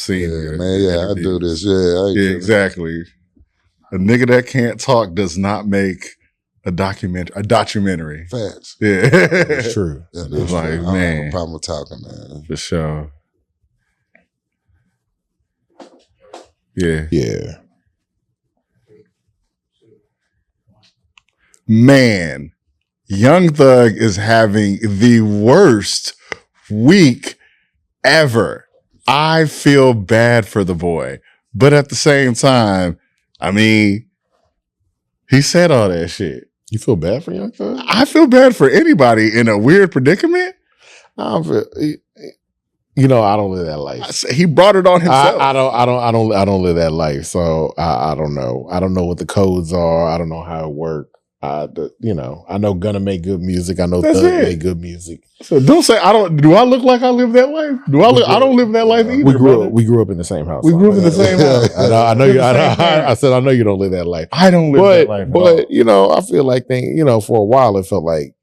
seen Yeah, man. Yeah, I do this. Yeah, Yeah, exactly. A nigga that can't talk does not make a documentary. Facts. Yeah, It's true. Yeah, it's like, I don't have man, a problem with talking, man. for sure. Yeah. Yeah. Man, Young Thug is having the worst week ever. I feel bad for the boy, but at the same time, I mean, he said all that shit. You feel bad for Young Thug? I feel bad for anybody in a weird predicament. I don't feel. You know, I don't live that life. He brought it on himself. I don't live that life. So I don't know. I don't know what the codes are. I don't know how it works. I know Gunna make good music. I know Thug make good music. So don't say I don't. Do I look like I live that life? I don't live that life either. We grew up in the same house. We grew up in the same house. I know you. I said I know you don't live that life. I don't live that life. But I feel like for a while it felt like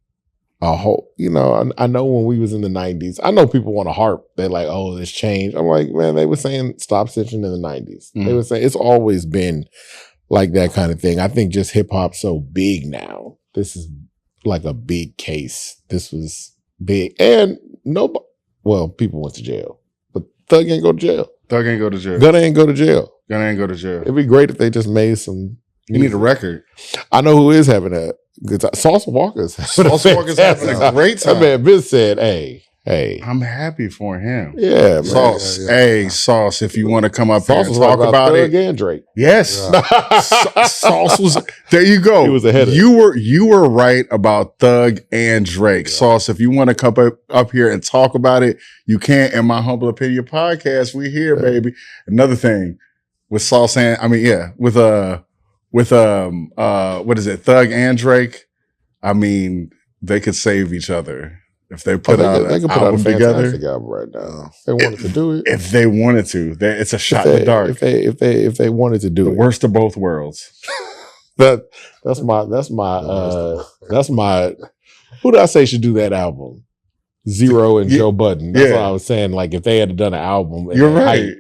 a whole. I know when we was in the 90s. I know people want to harp. They're like, oh, this changed. I'm like, man, they were saying stop stitching in the 90s. They were saying it's always been like that kind of thing. I think just hip hop's so big now. This is like a big case. This was big. And people went to jail. But Thug ain't go to jail. Thug ain't go to jail. Gunna ain't go to jail. Gunna ain't go to jail. It'd be great if they just made some. You need a record. I know who is having a good time. Salsa Walker's having a great time. That man Biz said, hey. I'm happy for him. Yeah, man. Sauce. Yeah. Hey, Sauce, if you want to come up here and Sauce talk was about Thug it. and Drake. Yes. Yeah. Sauce was, there you go. He was ahead of You were right about Thug and Drake. Yeah. Sauce, if you want to come up here and talk about it, you can. In my humble opinion podcast, we here, baby. Another thing with Sauce and, with what is it, Thug and Drake? I mean, they could save each other. If they put out an album together, album right now. If they wanted to do it. If they wanted to, it's a shot in the dark. If they wanted to do the it, worst of both worlds. That's my. Who did I say should do that album? Zero and Joe Budden. That's what I was saying. Like if they had done an album, you're right.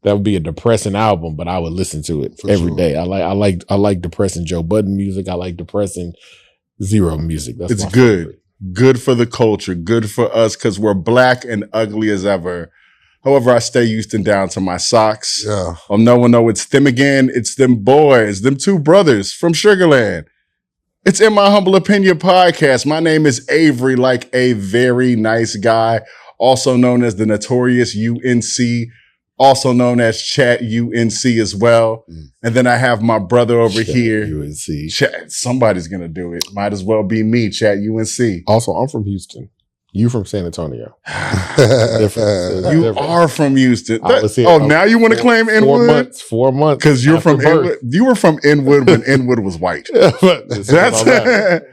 That would be a depressing album, but I would listen to it every day. I like depressing Joe Budden music. I like depressing Zero music. It's good. Favorite. Good for the culture, good for us, because we're black and ugly as ever. However, I stay Houston down to my socks. Yeah. No one know it's them again. It's them boys, them two brothers from Sugarland. It's In My Humble Opinion podcast. My name is Avery, like a very nice guy, also known as the notorious UNC, also known as Chat UNC as well. And then I have my brother over here. UNC. Chat, somebody's going to do it. Might as well be me, Chat UNC. Also, I'm from Houston. You from San Antonio. You are from Houston. Now you want to claim 4 Inwood? months. 4 months. Because you're from Inwood. You were from Inwood when Inwood was white. That's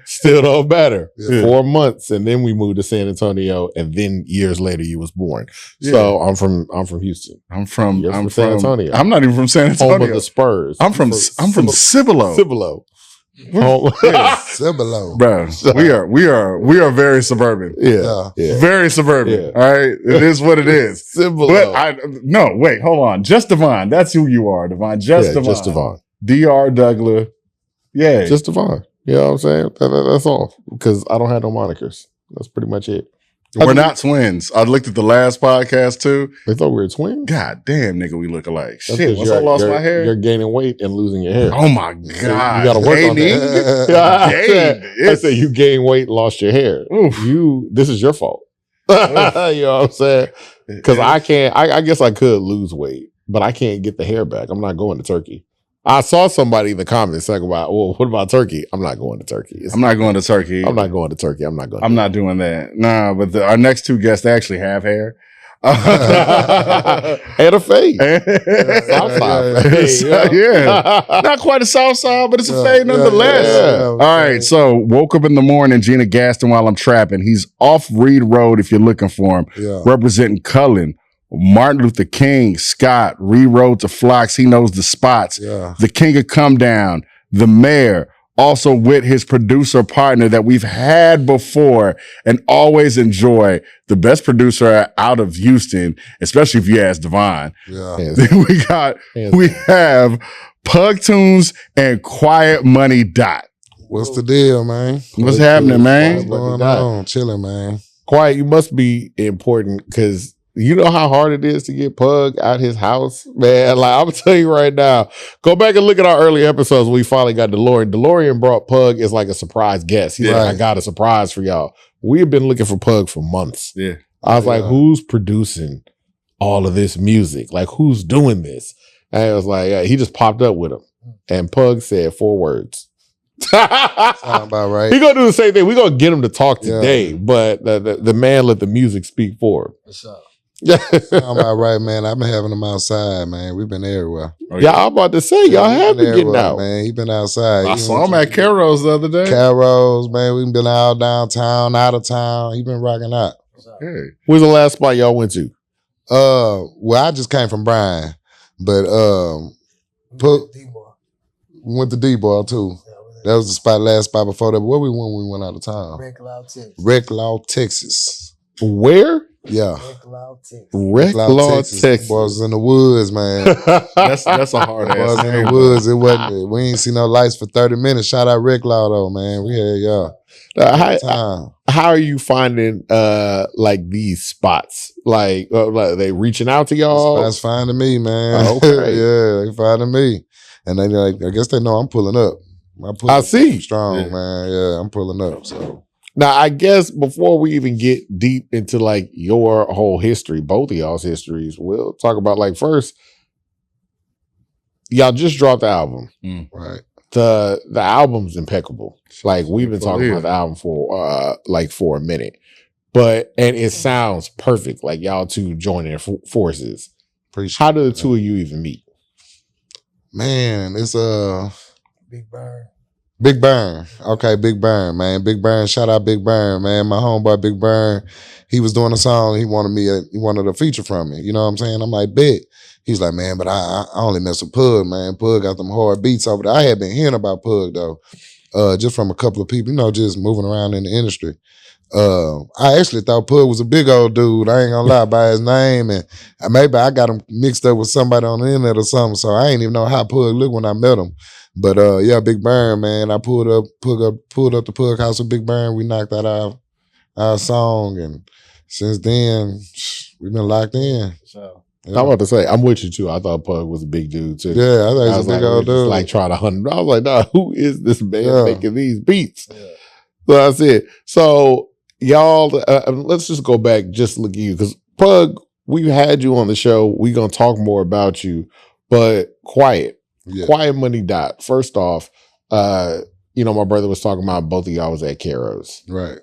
still don't matter. Yeah. 4 months, and then we moved to San Antonio, and then years later you was born. Yeah. So I'm from Houston. I'm from San Antonio. I'm not even from San Antonio. Home of the Spurs. I'm from Cibolo. Cibolo. Cibolo. Bro, we are very suburban. Yeah. Very suburban. Yeah. All right. It is what it is. Cibolo. But wait, hold on. Just Devon. That's who you are, Devon. Just Devon. DR Douglas. Yeah. Just Devon. You know what I'm saying? That's all. Because I don't have no monikers. That's pretty much it. We're not twins. I looked at the last podcast too. They thought we were twins. God damn, nigga, we look alike. That's Shit, once I lost my hair. You're gaining weight and losing your hair. Oh my God. So you got to work on that. I said you gained weight, lost your hair. This is your fault. You know what I'm saying? Because I can't, I guess I could lose weight, but I can't get the hair back. I'm not going to Turkey. I saw somebody in the comments talk about, well, what about Turkey? I'm not going to Turkey. I'm not going to Turkey. I'm not going to Turkey. I'm not going. I'm not doing that. Nah, but our next two guests, they actually have hair. And a fade. Southside fade. Yeah. Not quite a south side, but it's a fade nonetheless. All right. So woke up in the morning, Gina Gaston while I'm trapping. He's off Reed Road if you're looking for him. Yeah. Representing Cullen. Martin Luther King, Scott, Reed Road to Flocks. He knows the spots. Yeah. The King of Come Down, the mayor, Also with his producer partner that we've had before and always enjoy, the best producer out of Houston, especially if you ask Devon. Yeah. Then we have Pugtunes and Quiet Money Dot. What's the deal, man? What's happening, man? What's going on? Chilling, man. Quiet, you must be important because you know how hard it is to get Pug out his house, man. Like I'm gonna tell you right now, go back and look at our early episodes. We finally got DeLorean. DeLorean brought Pug as like a surprise guest. He's like, I got a surprise for y'all. We have been looking for Pug for months. Yeah, I was like, who's producing all of this music? Like, who's doing this? And I was like, he just popped up with him, and Pug said 4 words. Sound about right. He gonna do the same thing. We're gonna get him to talk today, but the man let the music speak for him. What's up? Sound about right, man. I've been having him outside, man. We've been everywhere. Yeah, I'm about to say, y'all have been getting out. Man. He been outside. I saw him at Carol's the other day. Carol's, man. We've been out downtown, out of town. He been rocking out. Hey. Where's the last spot y'all went to? Well, I just came from Bryan, but we went to D-Ball too. That was the last spot before that. Where we went when we went out of town? Reclaw, Texas. Where? Yeah. Reclaw, Texas. Boys in the woods, man. That's a hard ass Boys in the woods. It wasn't. We ain't see no lights for 30 minutes. Shout out Reclaw though, man. We had y'all. How are you finding like these spots? Like they reaching out to y'all? Spots finding me, man. Oh, okay. Yeah, they finding me, and they like. I guess they know I'm pulling up. I see. Strong, man. Yeah, I'm pulling up. So now, I guess before we even get deep into like your whole history, both of y'all's histories, we'll talk about like first, y'all just dropped the album. Right. The album's impeccable. Like we've been talking about the album for a minute, and it sounds perfect. Like y'all two joining forces. Appreciate How do the two of you even meet? Man, it's Big Burn. Big Burn. Okay, Big Burn, man. Big Burn. Shout out Big Burn, man. My homeboy Big Burn. He was doing a song. He wanted a feature from me. You know what I'm saying? I'm like, bet. He's like, man, but I only mess with Pug, man. Pug got them hard beats over there. I had been hearing about Pug though, just from a couple of people, just moving around in the industry. I actually thought Pug was a big old dude. I ain't gonna lie, by his name, and maybe I got him mixed up with somebody on the internet or something. So I ain't even know how Pug looked when I met him. But yeah, Big Burn, man. I pulled up the Pug house with Big Burn. We knocked out our song, and since then we've been locked in. So I'm about to say, I'm with you too. I thought Pug was a big dude too. Yeah, I thought he was a big old dude. Like trying to hunt. I was like, nah, who is this man making these beats? yeah. So that's it. So y'all, let's just go back, just look at you. Because Pug, we've had you on the show. We're going to talk more about you. But Quiet Money Dot. First off, my brother was talking about both of y'all was at Caro's. Right.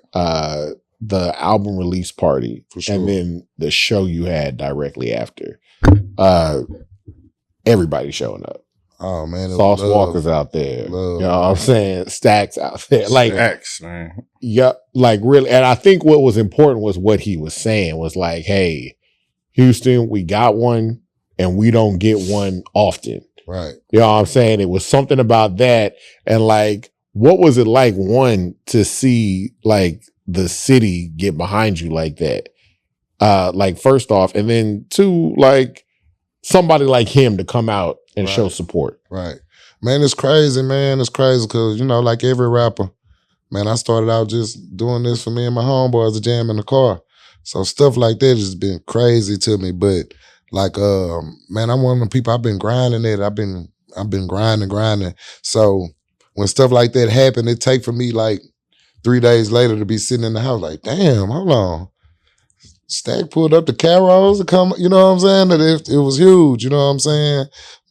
The album release party. For sure. And then the show you had directly after. Everybody showing up. Oh man, Sauce Walker's out there. Love. You know what I'm saying? Stacks out there. Like Stacks, man. Yeah, like really. And I think what was important was what he was saying was like, hey, Houston, we got one and we don't get one often. Right. You know what I'm saying? It was something about that. And like, what was it like, one, to see like the city get behind you like that? Like first off, and then two, like somebody like him to come out and show support. Right. Man, it's crazy, man. It's crazy because, like every rapper, man, I started out just doing this for me and my homeboys to jam in the car. So stuff like that has been crazy to me. But like, man, I'm one of the people, I've been grinding it. I've been grinding. So when stuff like that happened, it take for me like 3 days later to be sitting in the house like, damn, hold on. Stack pulled up the Carol's to come, you know what I'm saying? That it was huge, you know what I'm saying?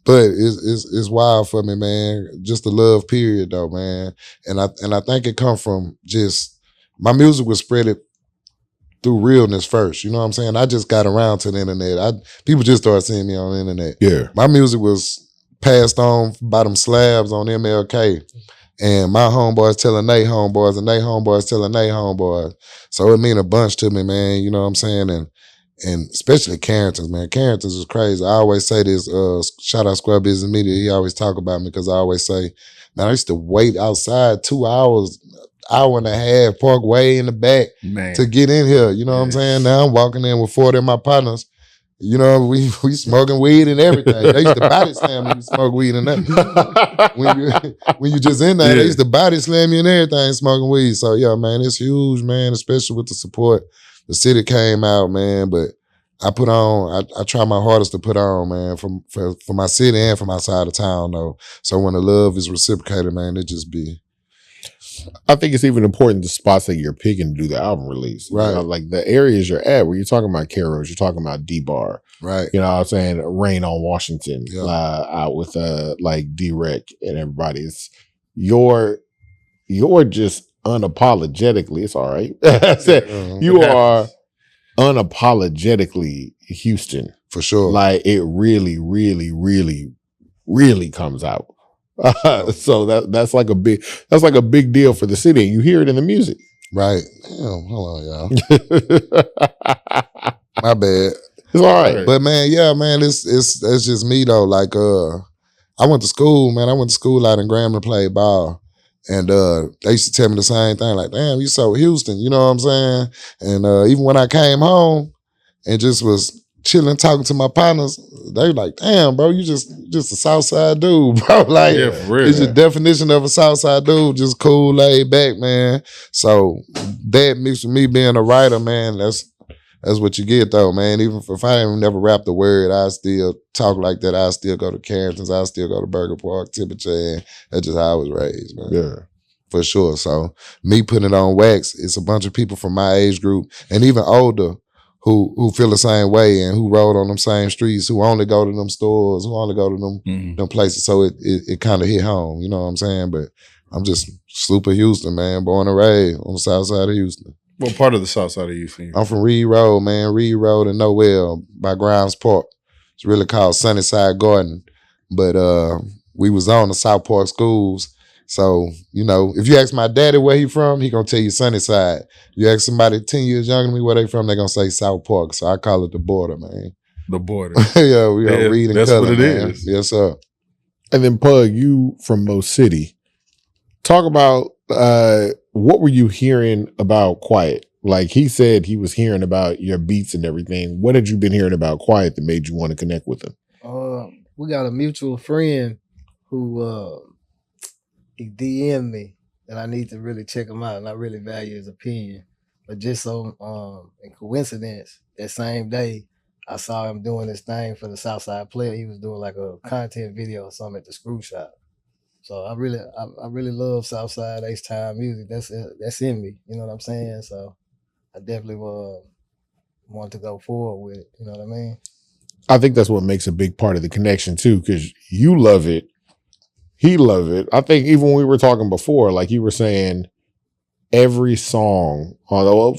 But it's wild for me, man. Just the love period though, man. And I think it come from just my music was spread it through realness first. You know what I'm saying? I just got around to the internet. People just started seeing me on the internet. Yeah. My music was passed on by them slabs on MLK. And my homeboys telling they homeboys and they homeboys telling they homeboys. So it mean a bunch to me, man. You know what I'm saying? And especially Carringtons, man. Carringtons is crazy. I always say this, shout out Square Business Media. He always talk about me because I always say, man, I used to wait outside 2 hours, hour and a half, park way in the back to get in here. You know what I'm saying? Now I'm walking in with 40 of my partners. You know, we smoking weed and everything. They used to body slam when you smoke weed and that. when you just in there, they used to body slam you and everything smoking weed. So yeah, man, it's huge, man, especially with the support. The city came out, man, but I put on, I try my hardest to put on, man, for my city and from outside of town, though. So when the love is reciprocated, man, it just be. I think it's even important the spots that you're picking to do the album release. Right. You know, like the areas you're at, where you're talking about Carroll's, you're talking about D-Bar. Right. You know what I'm saying? Rain on Washington, Yeah. out with like D-Rec and everybody. It's you're just unapologetically, it's all right. You are unapologetically Houston. For sure. Like it really, really, really, really comes out. So that's like a big deal for the city. You hear it in the music. Right. Damn, hold on, y'all. My bad. It's all right. But man, yeah, man, it's just me though. Like I went to school, man. I went to school out in Graham to play ball. And they used to tell me the same thing, like, damn, you so Houston, you know what I'm saying? And even when I came home and just was chilling, talking to my partners, they were like, damn, bro, you just a Southside dude, bro. Like, Yeah, for real. it's your definition of a Southside dude, just cool, laid back, man. So that mixed with me being a writer, man, that's what you get though, man. Even if I ain't never rapped a word, I still talk like that. I still go to Carringtons. I still go to Burger Park, Tippechan. That's just how I was raised, man. Yeah. For sure. So me putting it on wax, it's a bunch of people from my age group and even older who feel the same way and who rode on them same streets, who only go to them stores, who only go to them places. So it kind of hit home, you know what I'm saying? But I'm just super Houston, man. Born and raised on the south side of Houston. What part of the south side of Houston? I'm from Reed Road, man. Reed Road and Noel by Grimes Park. It's really called Sunnyside Garden. But we was on the South Park schools. So, you know, if you ask my daddy where he from, he gonna tell you Sunnyside. You ask somebody 10 years younger than me where they from, they gonna say South Park. So I call it the border, man. The border. Yeah, we are Reed and that's Cullen, what it man. is. Yes, sir. And then Pug, you from Mo City. Talk about what were you hearing about Quiet? Like he said he was hearing about your beats and everything. What had you been hearing about Quiet that made you want to connect with him? We got a mutual friend who he DM'd me that I need to really check him out, and I really value his opinion. But just so in coincidence, that same day I saw him doing this thing for the Southside Player. He was doing like a content video or something at the Screw Shop. So I really love Southside H-Time music. That's in me. You know what I'm saying? So I definitely want to go forward with it. You know what I mean? I think that's what makes a big part of the connection too, because you love it, he love it. I think even when we were talking before, like you were saying, every song on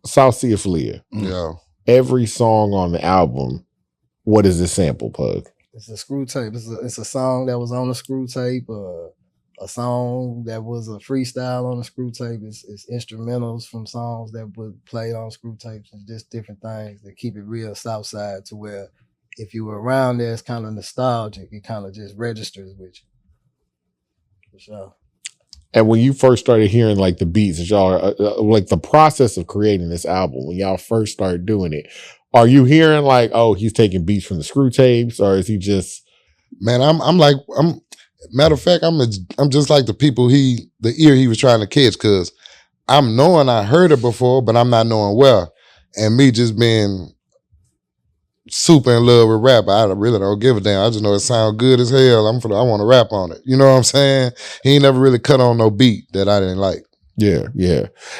Souf Sia, Yeah. every song on the album, what is the sample, Pug? It's a screw tape. It's a song that was on the screw tape. A song that was a freestyle on the screw tape. It's instrumentals from songs that were played on screw tapes and just different things that keep it real Southside to where if you were around there, it's kind of nostalgic. It kind of just registers with you. For sure. And when you first started hearing like the beats, that y'all like the process of creating this album, when y'all first started doing it, are you hearing like, oh, he's taking beats from the screw tapes, or is he just? Man, I'm matter of fact, I'm just like the people the ear he was trying to catch, because I'm knowing I heard it before, but I'm not knowing well. And me just being super in love with rap, I really don't give a damn. I just know it sounds good as hell. I want to rap on it. You know what I'm saying? He ain't never really cut on no beat that I didn't like. Yeah.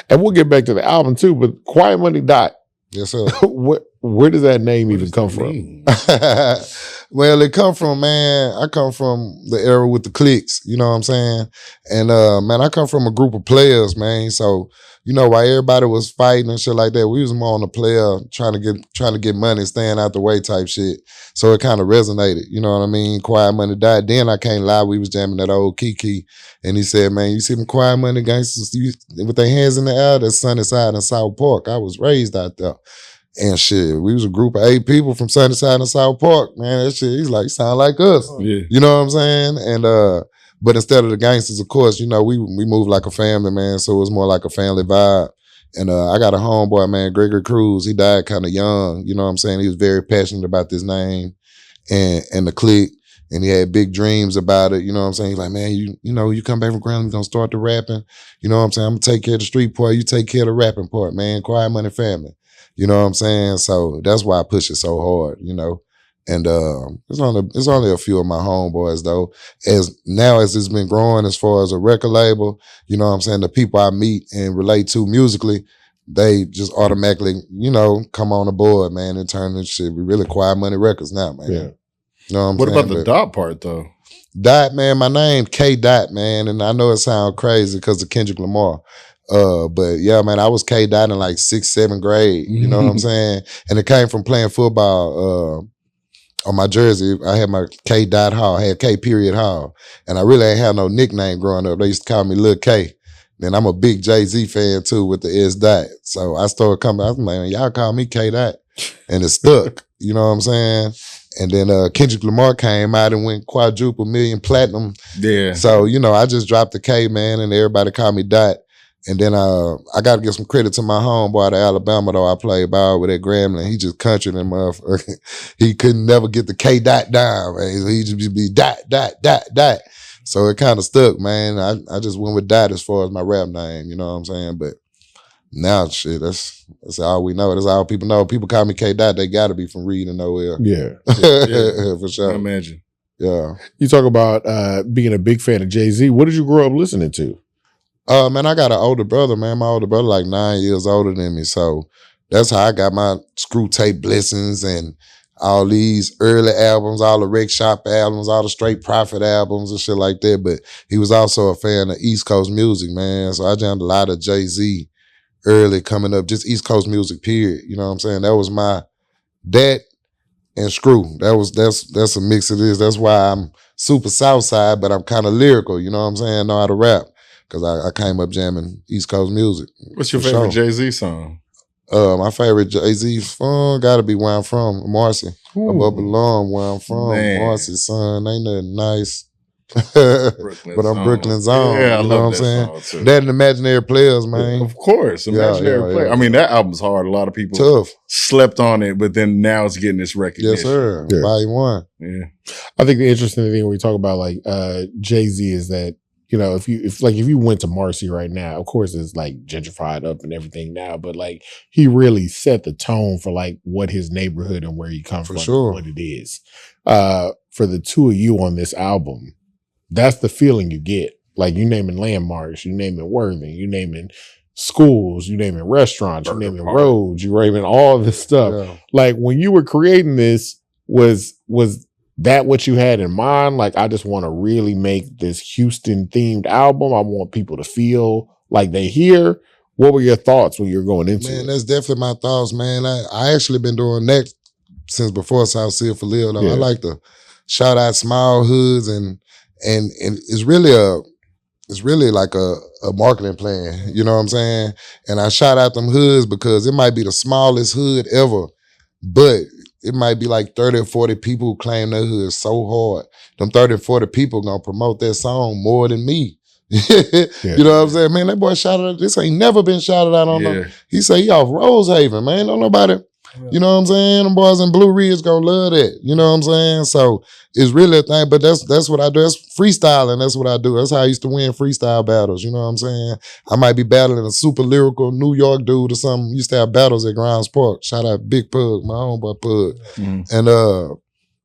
And we'll get back to the album too, but Quiet Money Dot. Yes, sir. Where does that name even come from? Well, it come from, man, I come from the era with the cliques, you know what I'm saying? And man, I come from a group of players, man. So, you know, while everybody was fighting and shit like that, we was more on the player trying to get money, staying out the way type shit. So it kind of resonated, you know what I mean? Quiet Money Died. Then I can't lie, we was jamming that old Kiki. And he said, man, you see them Quiet Money gangsters with their hands in the air, that's Sunnyside and South Park. I was raised out there. And shit, we was a group of 8 people from Sunnyside and South Park, man. That shit, he's like, sound like us. Yeah. You know what I'm saying? And but instead of the gangsters, of course, you know, we moved like a family, man. So it was more like a family vibe. And I got a homeboy, man, Gregory Cruz. He died kind of young. You know what I'm saying? He was very passionate about this name and the clique. And he had big dreams about it. You know what I'm saying? He's like, man, you know, you come back from ground, you're going to start the rapping. You know what I'm saying? I'm going to take care of the street part. You take care of the rapping part, man. Quiet Money family. You know what I'm saying? So that's why I push it so hard, you know. And it's only a few of my homeboys though. As it's been growing as far as a record label, you know what I'm saying, the people I meet and relate to musically, they just automatically, you know, come on the board, man, and turn this shit. We really Quiet Money Records now, man. Yeah. You know What saying? about the dot part though? Dot, man, my name K Dot, man, and I know it sounds crazy because of Kendrick Lamar. But yeah, man, I was K Dot in like 6th, 7th grade. You know what I'm saying? And it came from playing football. On my jersey, I had my K Dot Hall, I had K period Hall. And I really ain't had no nickname growing up. They used to call me Lil K. Then I'm a big Jay-Z fan too with the S Dot. So I started coming, I was like, y'all call me K Dot. And it stuck. You know what I'm saying? And then Kendrick Lamar came out and went quadruple million platinum. Yeah. So, you know, I just dropped the K, man, and everybody called me Dot. And then I got to give some credit to my homeboy out of Alabama, though. I played ball with that Grambling. He just countryed him, motherfucker. He couldn't never get the K Dot down, man. So he just be dot, dot, dot, dot. So it kind of stuck, man. I just went with Dot as far as my rap name, you know what I'm saying? But now, shit, that's all we know. That's all people know. People call me K Dot. They got to be from Reed and nowhere. Yeah. For sure. I imagine. Yeah. You talk about being a big fan of Jay-Z. What did you grow up listening to? Man, I got an older brother, man. My older brother like 9 years older than me. So that's how I got my Screw Tape Blessings and all these early albums, all the Rec Shop albums, all the Straight Profit albums and shit like that. But he was also a fan of East Coast music, man. So I jammed a lot of Jay-Z early coming up, just East Coast music, period. You know what I'm saying? That was that and Screw. That's a mix of this. That's why I'm super Southside, but I'm kind of lyrical, you know what I'm saying? Know how to rap. Because I came up jamming East Coast music. What's your favorite Jay-Z song? My favorite Jay-Z song gotta be Where I'm From, Marcy. Above Belong, Where I'm From, Man. Marcy, son. Ain't nothing nice. But I'm Brooklyn's own. Yeah, I you know love what I'm saying? song too. That and Imaginary Players, man. Of course, Imaginary Player. yeah. I mean, that album's hard. A lot of people Tough. slept on it, but then now it's getting this recognition. Yes, sir. Yeah. Volume 1. Yeah. I think the interesting thing when we talk about like Jay-Z is that, you know, if you went to Marcy right now, of course it's like gentrified up and everything now, but like he really set the tone for like what his neighborhood and where he comes from, sure. and what it is. For the two of you on this album, that's the feeling you get. Like you naming landmarks, you naming Worthing, you naming schools, you naming restaurants, you naming roads, you naming all this stuff. Yeah. Like when you were creating this, was that what you had in mind? Like, I just want to really make this Houston themed album. I want people to feel like they hear. What were your thoughts when you were going into Man, it? that's definitely my thoughts, man. I actually been doing that since before Souf Sia for Lil. Yeah. I like to shout out small hoods and it's really like a marketing plan. You know what I'm saying? And I shout out them hoods because it might be the smallest hood ever, but it might be like 30 or 40 people who claim their hood so hard. Them 30 or 40 people gonna promote that song more than me. You know what I'm saying? Man, that boy shouted out. This ain't never been shouted out on them. He say he off Rosehaven, man. Don't nobody, you know what I'm saying? Them boys in Blue Ridge gonna love that. You know what I'm saying? So it's really a thing, but that's what I do. That's freestyling. That's what I do. That's how I used to win freestyle battles. You know what I'm saying? I might be battling a super lyrical New York dude or something. Used to have battles at Grounds Park. Shout out Big Pug, my homeboy Pug. And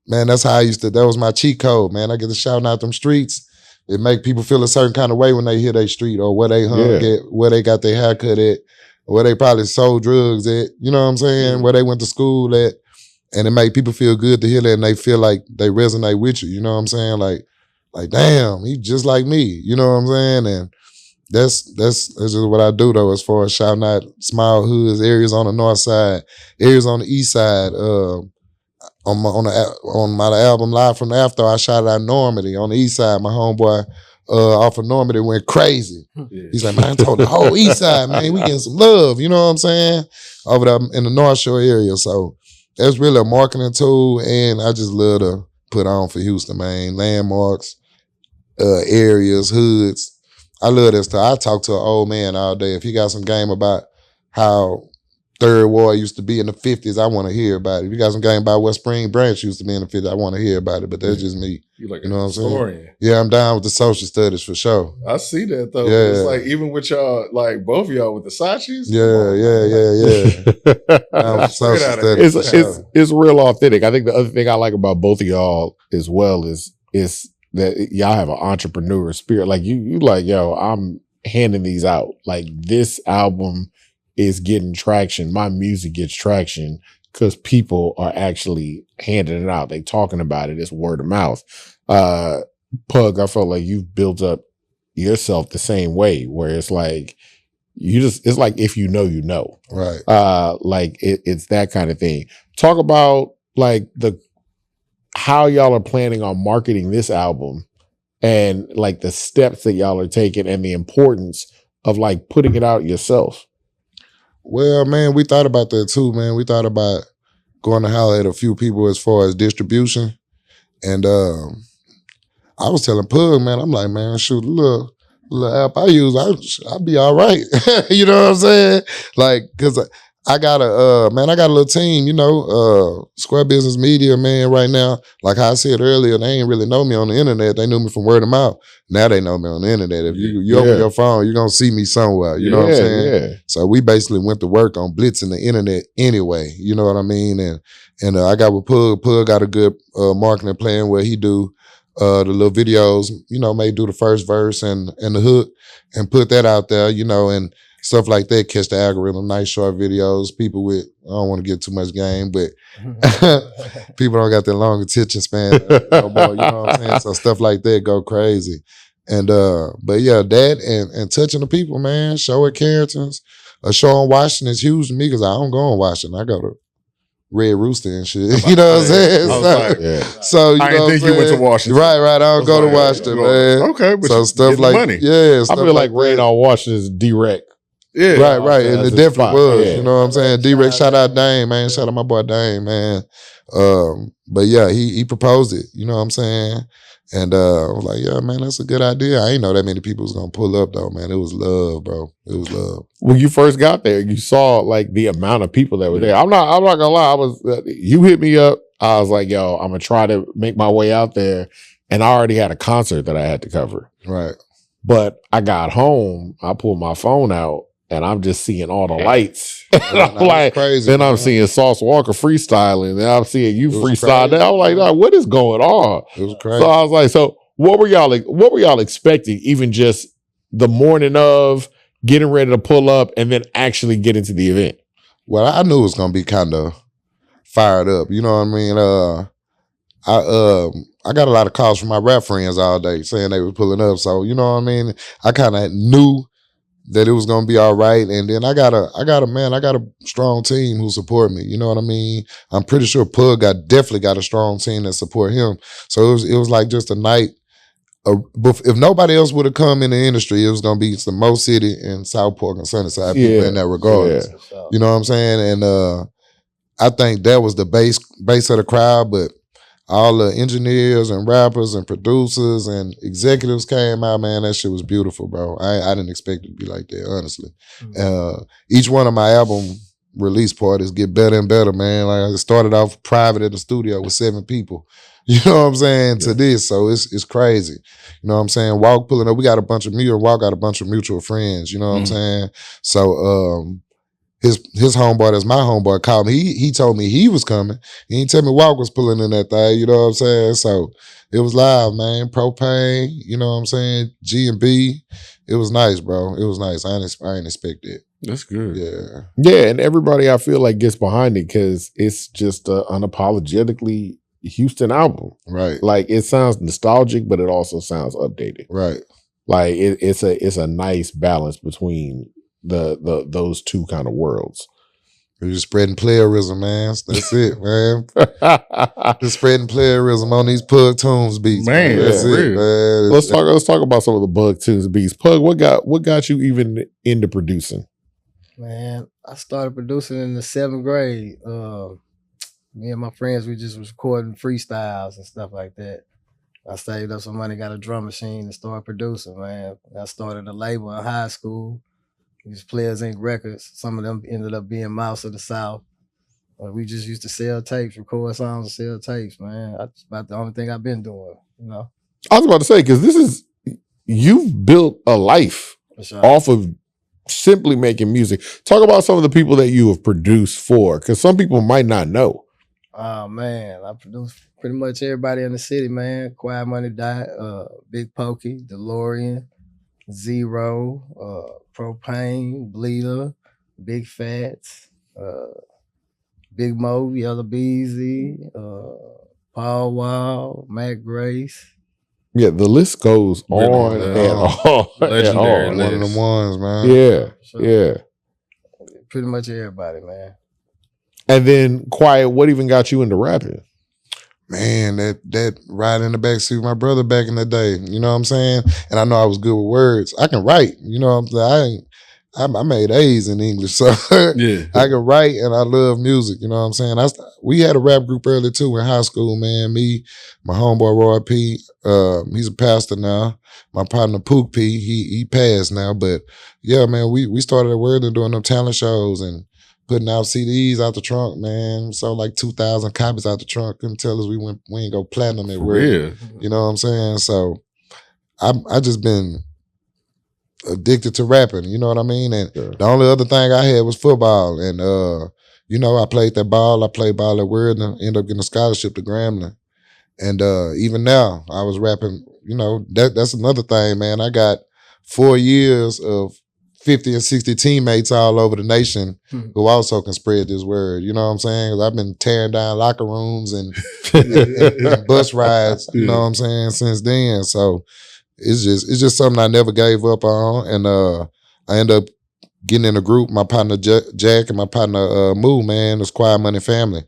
man, that's how I used to, that was my cheat code, man. I get to shouting out them streets. It make people feel a certain kind of way when they hear they street or where they hung at, where they got their haircut at, or where they probably sold drugs at, you know what I'm saying? Where they went to school at. And it make people feel good to hear that and they feel like they resonate with you, you know what I'm saying? Like damn, he just like me, you know what I'm saying? And that's just what I do though, as far as shouting out small hoods, areas on the north side, areas on the east side. On my album Live from the After, I shouted out Normandy on the east side. My homeboy off of Normandy went crazy. Yeah. He's like, man, I told the whole East Side, man, we getting some love. You know what I'm saying? Over there in the North Shore area. So that's really a marketing tool, and I just love to put on for Houston, man. Landmarks, areas, hoods. I love that stuff. I talk to an old man all day. If he got some game about how Third Ward used to be in the 50s, I want to hear about it. If you got some game about what Spring Branch used to be in the 50s, I want to hear about it. But that's just me. You like You know what I'm saying? historian. Yeah, I'm down with the social studies for sure. I see that though. Yeah. It's like even with y'all, like both of y'all with the Sachis. Yeah. Down with social Straight outta studies here. for sure. It's real authentic. I think the other thing I like about both of y'all as well is that y'all have an entrepreneur spirit. Like you like, yo, I'm handing these out. Like this album is getting traction. My music gets traction because people are actually handing it out. They talking about it. It's word of mouth. Pug, I felt like you've built up yourself the same way, where it's like it's like if you know. Right. Like it's that kind of thing. Talk about like how y'all are planning on marketing this album and like the steps that y'all are taking and the importance of like putting it out yourself. Well, man, we thought about that too, man. We thought about going to holler at a few people as far as distribution. And I was telling Pug, man, I'm like, man, shoot, little app I use, I'll be all right. You know what I'm saying? Like, cause I got a little team, you know, Square Business Media, man, right now. Like I said earlier, they ain't really know me on the internet. They knew me from word of mouth. Now they know me on the internet. If you open your phone, you're going to see me somewhere. You know what I'm saying? Yeah. So we basically went to work on blitzing the internet anyway. You know what I mean? And I got with Pug. Pug got a good marketing plan where he do the little videos, you know, may do the first verse and the hook and put that out there, you know, and stuff like that, catch the algorithm, nice short videos. People with, I don't want to get too much game, but people don't got that long attention span no more, you know what I'm saying? So stuff like that go crazy. And but yeah, that and touching the people, man, show at Carrington's. A show in Washington is huge to me because I don't go in Washington. I go to Red Rooster and shit. You know what I'm saying? So you I know didn't what think I'm you went to saying? Washington. Right. I don't go to Washington, man. Okay, but so you stuff getting like money. yeah, I stuff feel like Rain that. on Washington is direct. Yeah, Right. And it That's a definitely spot. was. Yeah. You know what I'm saying? D-Rex, shout out Dame, man. Shout out my boy Dame, man. But yeah, he proposed it. You know what I'm saying? And I was like, yeah, man, that's a good idea. I ain't know that many people was gonna pull up though, man. It was love, bro. It was love. When you first got there, you saw like the amount of people that were there. I'm not gonna lie. You hit me up. I was like, yo, I'm gonna try to make my way out there, and I already had a concert that I had to cover. Right. But I got home, I pulled my phone out, and I'm just seeing all the lights. I'm like, crazy. then I'm seeing Sauce Walker freestyling, and I'm seeing you freestyle. crazy. I'm like, nah, what is going on? It was crazy. So I was like, so what were y'all expecting? Even just the morning of getting ready to pull up, and then actually get into the event. Well, I knew it was gonna be kind of fired up. You know what I mean? I got a lot of calls from my rap friends all day saying they were pulling up. So you know what I mean? I kind of knew that it was gonna be all right. And then I got a strong team who support me. You know what I mean? I'm pretty sure Pug definitely got a strong team that support him. So it was like just a night. If nobody else would have come in the industry, it was gonna be some Mo City and Southport and Sunnyside people in that regardless. Yeah. You know what I'm saying? And I think that was the base of the crowd, but all the engineers and rappers and producers and executives came out, man. That shit was beautiful, bro. I didn't expect it to be like that, honestly. Mm-hmm. Each one of my album release parties get better and better, man. Like I started off private at the studio with 7 people. You know what I'm saying? To this, so it's crazy. You know what I'm saying? Walk pulling up. We got a bunch of Walk got a bunch of mutual friends. You know what I'm saying? So his homeboy, that's my homeboy, called me. He told me he was coming. He didn't tell me Walk was pulling in that thing. You know what I'm saying? So it was live, man. Propane. You know what I'm saying? G&B. It was nice, bro. It was nice. I didn't expect it. That's good. Yeah, and everybody I feel like gets behind it because it's just unapologetically Houston album. Right. Like it sounds nostalgic, but it also sounds updated. Right. Like it's a nice balance between the those two kind of worlds. You're just spreading playerism, man. That's it, man. Just spreading playerism on these Pugtunes beats, man. That's for it, real. man. Let's talk about some of the Pugtunes beats. Pug, what got you even into producing? Man, I started producing in the 7th grade. Me and my friends, we just was recording freestyles and stuff like that. I saved up some money, got a drum machine, and started producing, man. I started a label in high school. These Players Inc. records. Some of them ended up being Mouse of the South. We just used to sell tapes, record songs and sell tapes, man. That's about the only thing I've been doing, you know. I was about to say, because you've built a life off of simply making music. Talk about some of the people that you have produced for, because some people might not know. Oh man, I produced pretty much everybody in the city, man. Quiet Money Diet, Big Pokey, DeLorean, Zero, Propane, Bleeder, Big Fats, Big Mo, Yellow Beezy, Paul Wall, Matt Grace. Yeah, the list goes on and on. Legendary One of them ones, man. Yeah, yeah. Pretty much everybody, man. And then, Quiet, what even got you into rapping? Man, that ride in the backseat with my brother back in the day, you know what I'm saying? And I know I was good with words. I can write, you know what I'm saying? I made A's in English, so Yeah. I can write and I love music, you know what I'm saying? We had a rap group early too in high school, man. Me, my homeboy Roy P, he's a pastor now. My partner Pook P, he passed now, but yeah, man, we started at Worthing doing them talent shows and putting out CDs out the trunk, man. Sold like 2,000 copies out the trunk. Couldn't tell us we ain't go platinum at Worthing. You know what I'm saying? So I just been addicted to rapping, you know what I mean? And the only other thing I had was football. And you know, I played that ball. I played ball at Worthing, ended up getting a scholarship to Grambling. And even now, I was rapping, you know, that's another thing, man. I got 4 years of 50 and 60 teammates all over the nation who also can spread this word. You know what I'm saying? 'Cause I've been tearing down locker rooms and bus rides, you know what I'm saying, since then. So it's just something I never gave up on. And I ended up getting in a group, my partner Jack and my partner Moo, man, it's Quiet Money Family.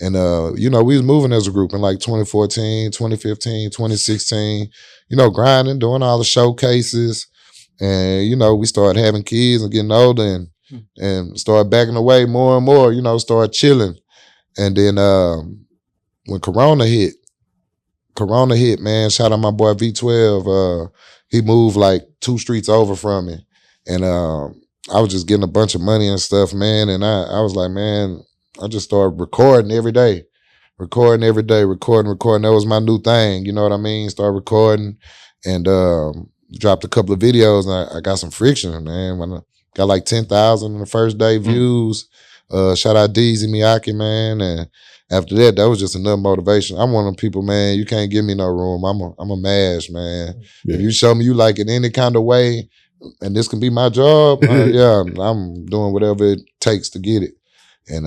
And you know, we was moving as a group in like 2014, 2015, 2016, you know, grinding, doing all the showcases. And, you know, we started having kids and getting older and started backing away more and more, you know, started chilling. And then when Corona hit, man, shout out my boy V12. He moved like 2 streets over from me. And I was just getting a bunch of money and stuff, man. And I was like, man, I just started recording every day. Recording. That was my new thing, you know what I mean? Started recording and dropped a couple of videos and I got some friction, man. When I got like 10,000 in the first day views. Shout out Deezy Miyake, man. And after that was just another motivation. I'm one of them people, man, you can't give me no room. I'm a mash, man. Yeah. If you show me you like it any kind of way and this can be my job, yeah, I'm doing whatever it takes to get it. And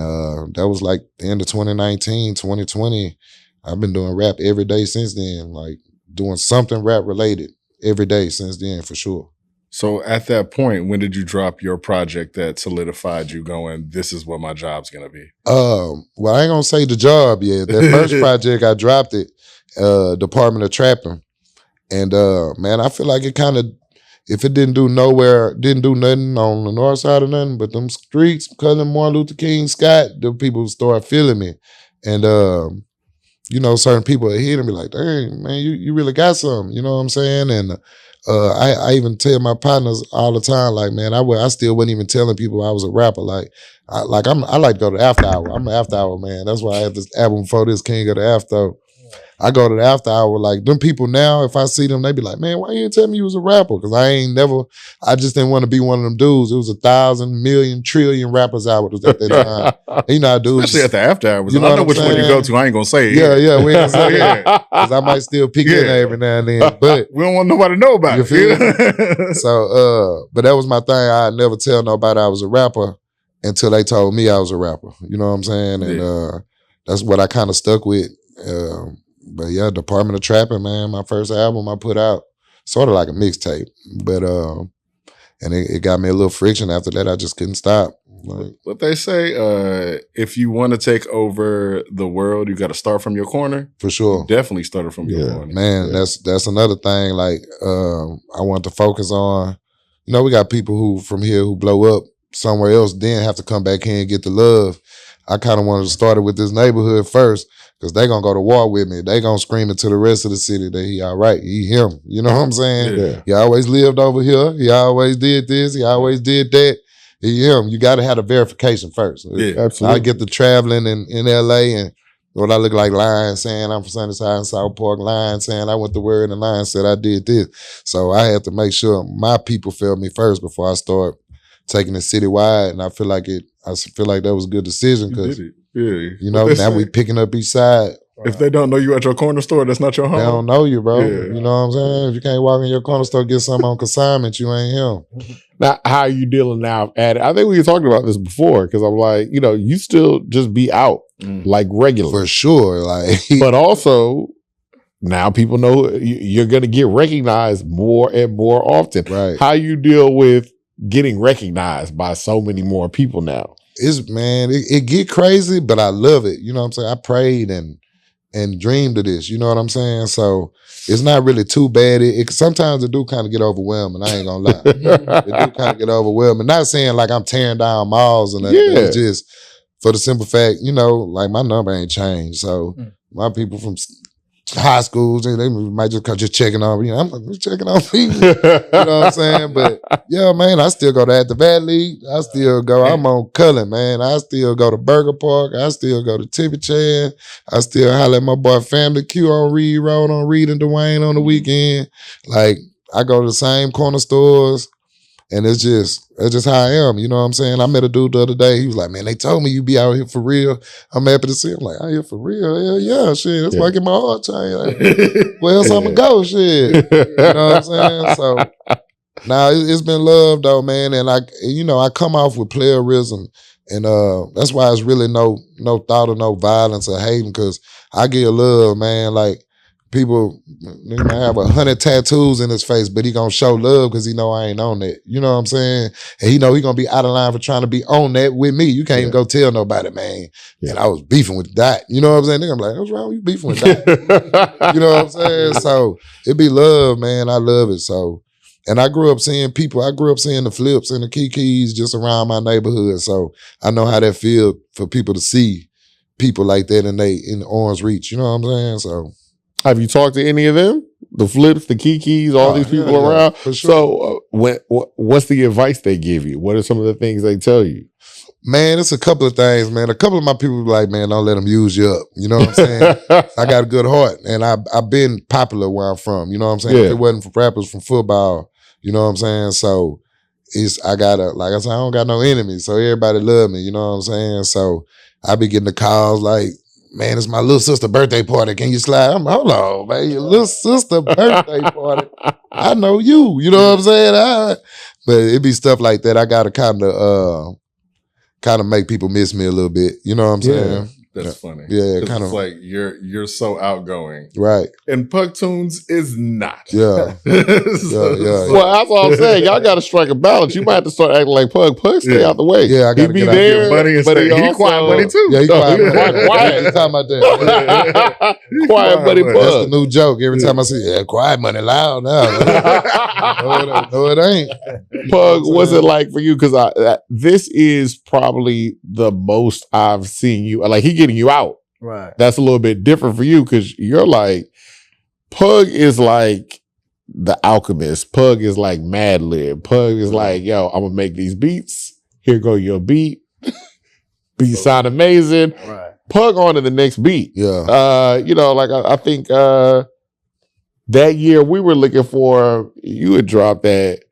that was like the end of 2019, 2020. I've been doing rap every day since then, like doing something rap related every day since then, for sure. So at that point, when did you drop your project that solidified you going, this is what my job's going to be? Well, I ain't going to say the job yet. That first project, I dropped it, Department of Trapping. And man, I feel like it kind of, if it didn't do nothing on the north side of nothing, but them streets, Cullen, Martin Luther King, Scott, the people start feeling me. And, you know, certain people hit and be like, dang, man, you really got something, you know what I'm saying? And I even tell my partners all the time, like, man, I still wasn't even telling people I was a rapper. Like, I like to go to After Hour. I'm an After Hour man. That's why I had this album before this, King of the After. I go to the After Hour, like, them people now, if I see them, they be like, man, why you didn't tell me you was a rapper? Because I just didn't want to be one of them dudes. It was 1,000, million, trillion rappers out at that time. You know, dudes. Especially at the After Hours. You know I know which one you go to. I ain't going to say it. Yeah, we ain't gonna say it. Because I might still peek in there every now and then. But we don't want nobody to know about you it. Feel me? So, but that was my thing. I'd never tell nobody I was a rapper until they told me I was a rapper. You know what I'm saying? And that's what I kind of stuck with. But yeah, Department of Trapping, man, my first album I put out, sort of like a mixtape. But and it got me a little friction after that. I just couldn't stop. Like, What they say, if you want to take over the world, you got to start from your corner. for sure. Definitely started from your Yeah. corner. Man, that's another thing. Like, I want to focus on. You know, we got people who from here who blow up somewhere else, then have to come back here and get the love. I kind of wanted to start it with this neighborhood first, because they gonna go to war with me. They gonna scream it to the rest of the city that he all right, he him. You know what I'm saying? Yeah. He always lived over here. He always did this. He always did that. He him. You got to have the verification first. Yeah. Absolutely. I get the traveling in LA and what I look like lying, saying I'm from Sunnyside and South Park, lying, saying I went to word and lying, said I did this. So I had to make sure my people felt me first before I start taking it citywide. And I feel like that was a good decision You because, did it. Yeah. you know, What they now say, we picking up each side. if they don't know you at your corner store, that's not your home. They don't know you, bro. Yeah. You know what I'm saying? If you can't walk in your corner store, get something on consignment, you ain't him. Now, how are you dealing now? I think we were talking about this before because I'm like, you still just be out like regular. For sure. Like, But also, now people know you're going to get recognized more and more often. right. How you deal with getting recognized by so many more people now? It get crazy, but I love it. You know what I'm saying? I prayed and dreamed of this. You know what I'm saying? So it's not really too bad. Sometimes it do kind of get overwhelming. I ain't gonna lie. It do kind of get overwhelming. Not saying like I'm tearing down malls and that. Yeah. It's just for the simple fact, like my number ain't changed. So my people from high schools, they might just checking on me. I'm like, checking on people. You know what I'm saying? But yeah, man, I still go to At the Valley. I still go. I'm on Cullen, man. I still go to Burger Park. I still go to Tippy Chan. I still holler at my boy Family Q on Reed Road on Reed and Dwayne on the weekend. Like, I go to the same corner stores. And it's just how I am. You know what I'm saying? I met a dude the other day. He was like, man, they told me you be out here for real. I'm happy to see him. Like, out here for real? Hell yeah, shit. That's why I get my heart changed. Like, where else I'm going to go? Shit. You know what I'm saying? So, now it's been love though, man. And I come off with playerism. And that's why it's really no thought of no violence or hating, because I get love, man. Like, people, nigga might have 100 tattoos in his face, but he gonna show love because he know I ain't on that. You know what I'm saying? And he know he gonna be out of line for trying to be on that with me. You can't even go tell nobody, man. And I was beefing with that. You know what I'm saying? Nigga, I'm like, what's wrong with you beefing with that? You know what I'm saying? So it be love, man. I love it. So, and I grew up seeing the Flips and the Kikis just around my neighborhood. So I know how that feel for people to see people like that in the arm's reach. You know what I'm saying? So. Have you talked to any of them? The Flips, the Kikis, all these people around? For sure. So what's the advice they give you? What are some of the things they tell you? Man, it's a couple of things, man. A couple of my people be like, man, don't let them use you up. You know what I'm saying? I got a good heart, and I've been popular where I'm from. You know what I'm saying? Yeah. If it wasn't for rappers from football, you know what I'm saying? So like I said, I don't got no enemies, so everybody love me. You know what I'm saying? So I be getting the calls like, man, it's my little sister birthday party. Can you slide? I'm hold on, man. Your little sister birthday party. I know you. You know what I'm saying? But it be stuff like that. I gotta kind of make people miss me a little bit. You know what I'm saying? That's funny. Yeah, kind of It's like you're so outgoing, right. and Pugtunes is not. Yeah. Yeah. Well, that's what I'm saying. Y'all got to strike a balance. You might have to start acting like Pug. Pug, stay out the way. Yeah, I gotta he be get out there, Give money and but stay. He quiet money too. Yeah, he quiet. he money. quiet. He's talking about that. Quiet buddy money. That's the Pug. new joke. Every time I say, quiet money loud now. No, it ain't. Pug, what's it like for you? Because this is probably the most I've seen you. Like, he getting you out. Right. That's a little bit different for you because you're like, Pug is like the alchemist. Pug is like Mad Lib. Pug is like, yo, I'm gonna make these beats. Here go your beat. Beat sound amazing. Right. Pug on to the next beat. Yeah. I think that year we were looking for, you had dropped that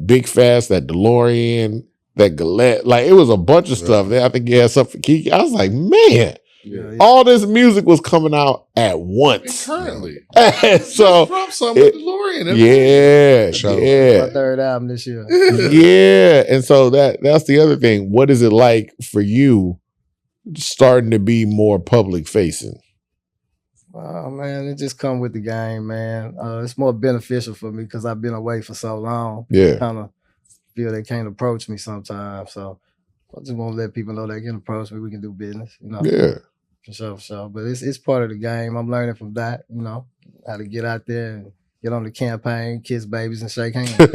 Big Fast, that DeLorean, that Galette. Like, it was a bunch of stuff there. I think you had something for Kiki. I was like, man. Yeah. All this music was coming out at once. Currently, so drop some with DeLorean. yeah. My third album this year. Yeah. And so that's the other thing. What is it like for you starting to be more public facing? Oh man, it just come with the game, man. It's more beneficial for me because I've been away for so long. Yeah. Kind of feel they can't approach me sometimes. So I just want to let people know they can approach me. We can do business, you know. Yeah. For sure. But it's part of the game. I'm learning from that, you know, how to get out there and get on the campaign, kiss babies, and shake hands. You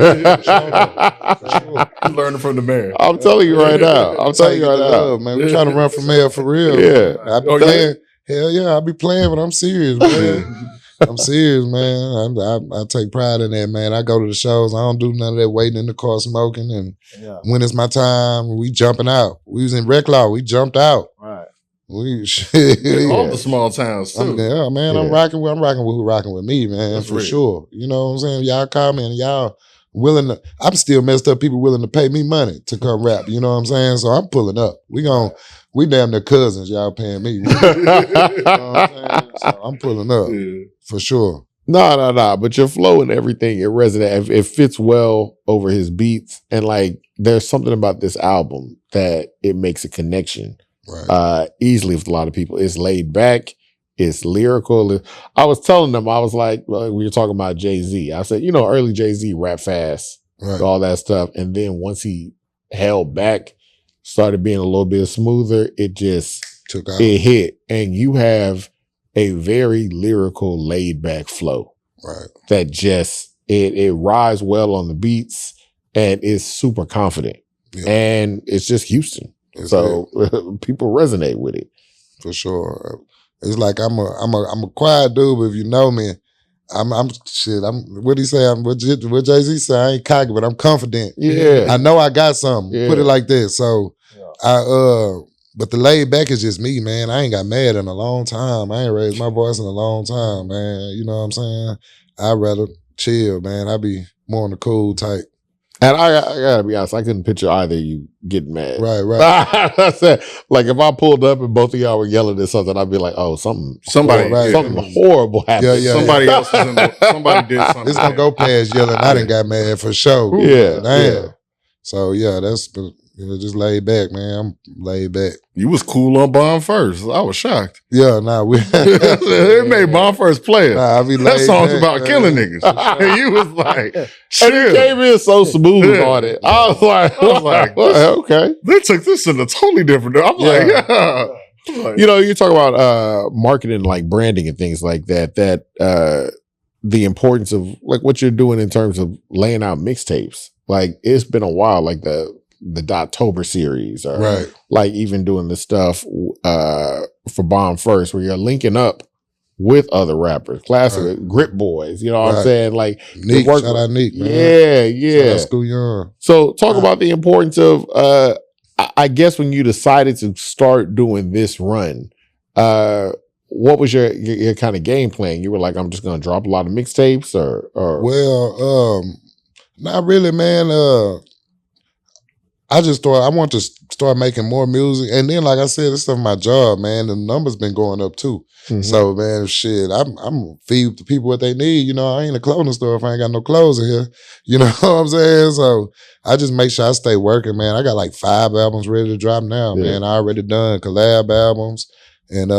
learning from the man. I'm telling you right now. I'm telling you right now. man. We trying to run for mayor for real. Yeah. I be playing. Hell yeah, I be playing, but I'm serious, man. I'm serious, man. I take pride in that, man. I go to the shows. I don't do none of that waiting in the car smoking. And when it's my time, we jumping out. We was in Rec Law. We jumped out. Right. We all the small towns too. Man. I'm rocking with who rocking with me, man. That's for sure. You know what I'm saying? Y'all call me and y'all willing to. I'm still messed up. People willing to pay me money to come rap. You know what I'm saying? So I'm pulling up. We damn near cousins. Y'all paying me. You know what I'm saying? So I'm pulling up for sure. No. But your flow and everything, it resonates. It fits well over his beats, and like there's something about this album that it makes a connection. Right. Easily with a lot of people. It's laid back. It's lyrical. I was telling them, I was like, we were talking about Jay-Z. I said, early Jay-Z rap fast, all that stuff. And then once he held back, started being a little bit smoother, it just took out. It hit. And you have a very lyrical, laid back flow. Right. That just, it rides well on the beats and is super confident. Yeah. And it's just Houston. So people resonate with it. For sure. It's like I'm a quiet dude, but if you know me, I'm what do you say? What Jay-Z say? I ain't cocky, but I'm confident. Yeah. I know I got something. Yeah. Put it like this. So but the laid back is just me, man. I ain't got mad in a long time. I ain't raised my voice in a long time, man. You know what I'm saying? I'd rather chill, man. I be more on the cool type. And I gotta be honest, I couldn't picture either of you getting mad. Right. I said, like, if I pulled up and both of y'all were yelling at something, I'd be like, "Oh, something horrible happened." Yeah. Somebody else was somebody did something. It's gonna go past yelling. I done got mad for sure. Yeah. Damn. So that's just laid back, man. I'm laid back. You was cool on Bomb First. I was shocked. Yeah, we it made Bomb First player. I be that song's back, about man. killing niggas. And you was like, chill. And he came in so smooth on it. I was like, okay. They took this in a totally different. I'm like, yeah. You talk about marketing, like branding and things like that. The importance of like what you're doing in terms of laying out mixtapes. Like it's been a while, like the Doctober series, or like even doing the stuff for Bomb First, where you're linking up with other rappers, classic Grip Boys. You know what I'm saying? Like Nick, shout out Nick, man. Yeah. Shout out School Young. So talk about the importance of. I guess when you decided to start doing this run, what was your kind of game plan? You were like, I'm just going to drop a lot of mixtapes, or well, not really, man. I just thought I want to start making more music, and then, like I said, it's my job, man. The numbers been going up too. Mm-hmm. So, man, shit, I'm feed the people what they need. I ain't a clothing store if I ain't got no clothes in here. You know what I'm saying? So I just make sure I stay working, man. I got like 5 albums ready to drop now, man. I already done collab albums and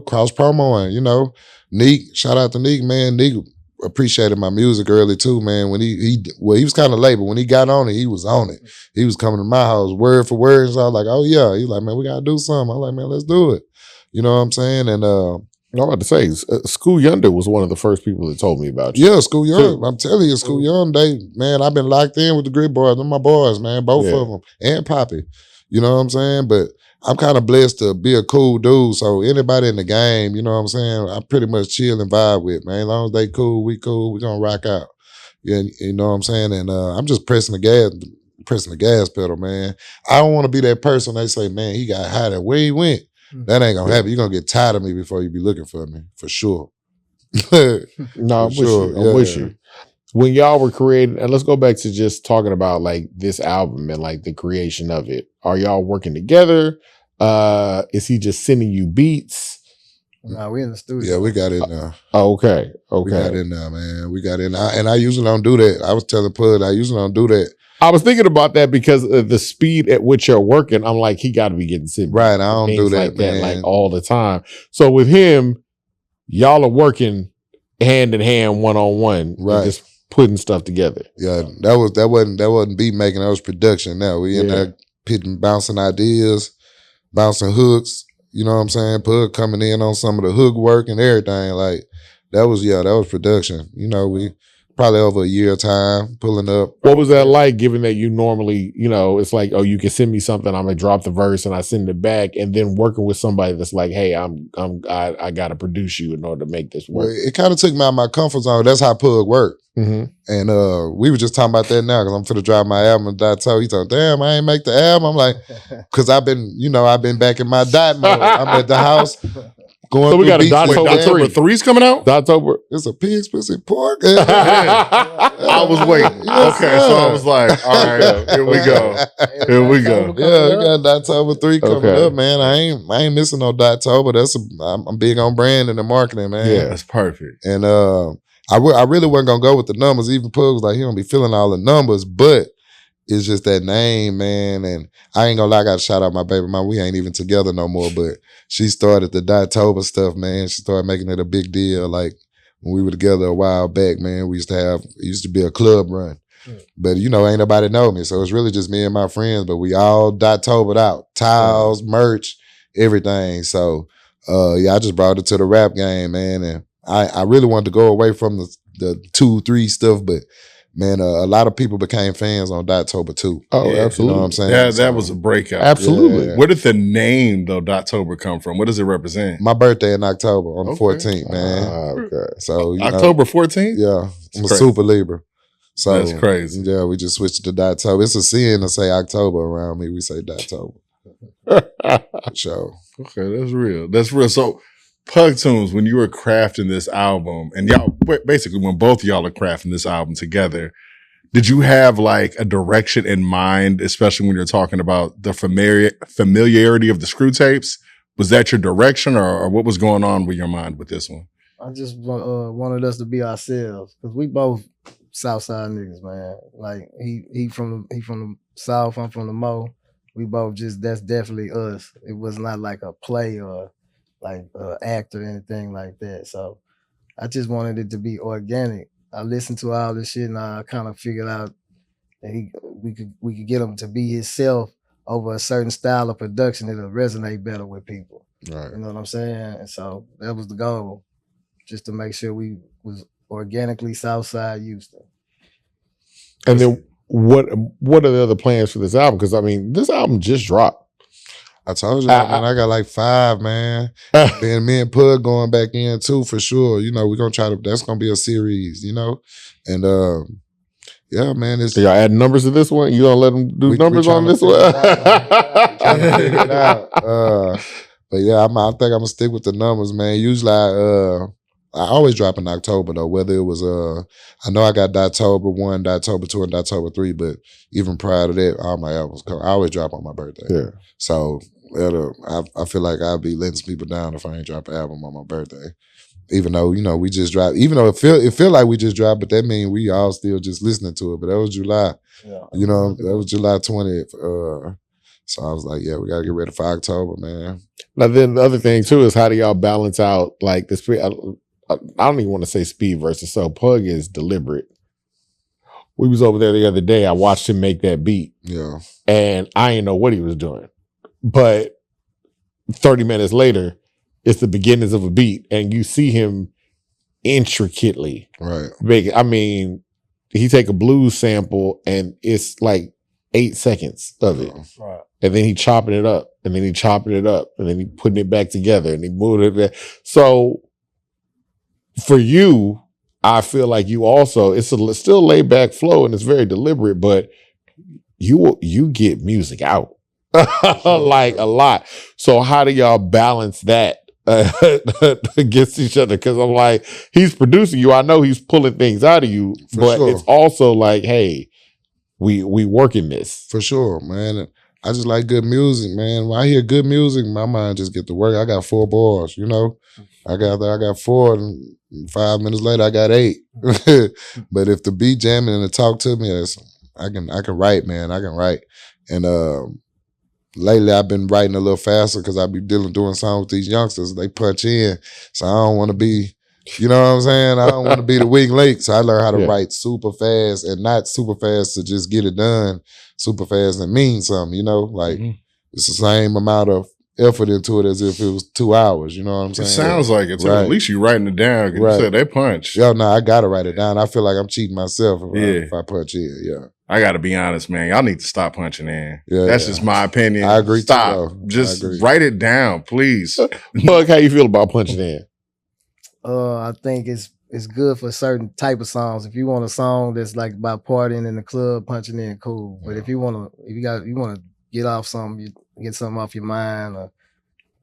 cross promoing. Neek, shout out to Neek, man. Neek appreciated my music early too, man. When he was kind of late, but when he got on it, he was on it. He was coming to my house word for word. So I was like, oh yeah. He's like, man, we gotta do something. I'm like, man, let's do it. You know what I'm saying? And I'm about to say, School Yonder was one of the first people that told me about you. Yeah, School Young. I'm telling you, School Young, I've been locked in with the Grit Boys. They're my boys, man, both of them, and Poppy. You know what I'm saying? But I'm kind of blessed to be a cool dude. So anybody in the game, you know what I'm saying, I pretty much chill and vibe with, man. As long as they cool, we gonna rock out. Yeah, you know what I'm saying? And I'm just pressing the gas pedal, man. I don't want to be that person they say, man, he got hot and where he went. That ain't gonna happen. You're gonna get tired of me before you be looking for me, for sure. No, I'm with you. When y'all were creating, and let's go back to just talking about like this album and like the creation of it. Are y'all working together? Is he just sending you beats? No, we in the studio. Yeah, we got it now. Okay. We got it now, man. We got it now. And I usually don't do that. I was telling Pud, I usually don't do that. I was thinking about that because of the speed at which you're working. I'm like, he got to be getting sick. Right, I don't do that, like man. Like all the time. So with him, y'all are working hand in hand, one-on-one. Right. Just putting stuff together. Yeah, that wasn't beat making, that was production. Now we in there bouncing ideas, bouncing hooks. You know what I'm saying? Pug coming in on some of the hook work and everything. Like that was production. You know, we probably over a year time pulling up. What was that like, given that you normally, you know, it's like, oh, you can send me something, I'm gonna drop the verse and I send it back, and then working with somebody that's like, hey, I gotta produce you in order to make this work. Well, it kind of took me out of my comfort zone. That's how Pug worked. Mm-hmm. And we were just talking about that now because I'm finna drop my album. Dot he told, damn, I ain't make the album. I'm like, because I've been back in my dot mode. I'm at the house going. So we through got a beats and Doctober jams. 3's coming out? Doctober. It's a pig's pussy pork. I was waiting. Yes, Okay, sir. so I was like, all right, here we go. Here we go. Yeah, we got Doctober 3 coming Okay. up, man. I ain't missing no Doctober. I'm big on branding and marketing, man. Yeah. That's perfect. And I really wasn't gonna go with the numbers. Even Pug was like, he don't be feeling all the numbers, but it's just that name, man. And I ain't gonna lie, I gotta shout out my baby mom. We ain't even together no more, but she started the Doctober stuff, man. She started making it a big deal. Like when we were together a while back, man, it used to be a club run. But you know, ain't nobody know me. So it's really just me and my friends, but we all Doctobered out. Tiles, merch, everything. So yeah, I just brought it to the rap game, man. And I really wanted to go away from the 2-3 stuff, but man, a lot of people became fans on Doctober too. Oh, Yeah, absolutely. You know what I'm saying? That was a breakout. Absolutely. Yeah. Where did the name, though, Doctober come from? What does it represent? My birthday in October on the Okay. 14th, man. Okay. So you know, October 14th? yeah, I'm a crazy. super Libra. So That's crazy. Yeah, we just switched to Doctober. It's a sin to say October around me. We say Doctober. For sure. Okay, that's real. That's real. So, Pugtunes, when you were crafting this album, and y'all, basically when both of y'all are crafting this album together, did you have like a direction in mind, especially when you're talking about the familiarity of the screw tapes? Was that your direction, or what was going on with your mind with this one? I just wanted us to be ourselves because we both Southside niggas, man. Like he from the South, I'm from the Mo. We both that's definitely us. It was not like a play or like act or anything like that. So I just wanted it to be organic. I listened to all this shit and I kind of figured out that we could get him to be himself over a certain style of production that'll resonate better with people. Right. You know what I'm saying? And so that was the goal, just to make sure we was organically Southside Houston. And then what are the other plans for this album? Because I mean, this album just dropped. I told you, man, I got like 5, man. Then me and Pug going back in too, for sure. You know, we're gonna that's gonna be a series, you know? And yeah, man, it's So y'all add numbers to this one? You gonna let them do numbers on this one? trying to figure it out. But yeah, I think I'm gonna stick with the numbers, man. Usually I always drop in October though, whether it was I know I got Doctober 1, Doctober 2, and Doctober 3, but even prior to that, all my albums come. I always drop on my birthday. Yeah. So I feel like I'll be letting some people down if I ain't drop an album on my birthday. Even though, you know, we just dropped, even though it feel like we just dropped, but that means we all still just listening to it. But that was July. Yeah. You know, that was July 20th. So I was like, yeah, we gotta get ready for October, man. Now then the other thing too is, how do y'all balance out like the speed? I don't even want to say speed versus so Pug is deliberate. We was over there the other day. I watched him make that beat. Yeah. And I didn't know what he was doing. But 30 minutes later, it's the beginnings of a beat, and you see him intricately Right. make it. I mean, he take a blues sample and it's like 8 seconds of it. Right. And then he chopping it up, and then he chopping it up, and then he putting it back together, and he moving it back. So for you, I feel like you also, it's still laid back flow and it's very deliberate, but you get music out like a lot. So how do y'all balance that against each other? Because I'm like, he's producing you. I know he's pulling things out of you, For but sure. it's also like, hey, we working this. For sure, man. I just like good music, man. When I hear good music, my mind just get to work. I got 4 bars, you know. I got 4, and 5 minutes later I got 8. But if the beat jamming and the talk to me, I can write, man. I can write. And lately I've been writing a little faster because I be doing songs with these youngsters. They punch in, so I don't want to be You know what I'm saying? I don't want to be the weak link. So I learned how to Yeah. write super fast and not super fast to just get it done. Super fast and mean something, you know? Like it's the same amount of effort into it as if it was 2 hours. You know what I'm It saying? sounds like it. So Right. at least you writing it down. 'Cause Right. You said they punch. Yo, no, I gotta write it down. I feel like I'm cheating myself if Yeah. I punch in. Yeah. I got to be honest, man. Y'all need to stop punching in. Yeah, That's yeah. just my opinion. I agree too, Stop. though. Just I agree. write it down, please. Pug, how you feel about punching in? I think it's good for certain type of songs. If you want a song that's like about partying in the club, punching in, cool. But if you want to get off something, you get something off your mind,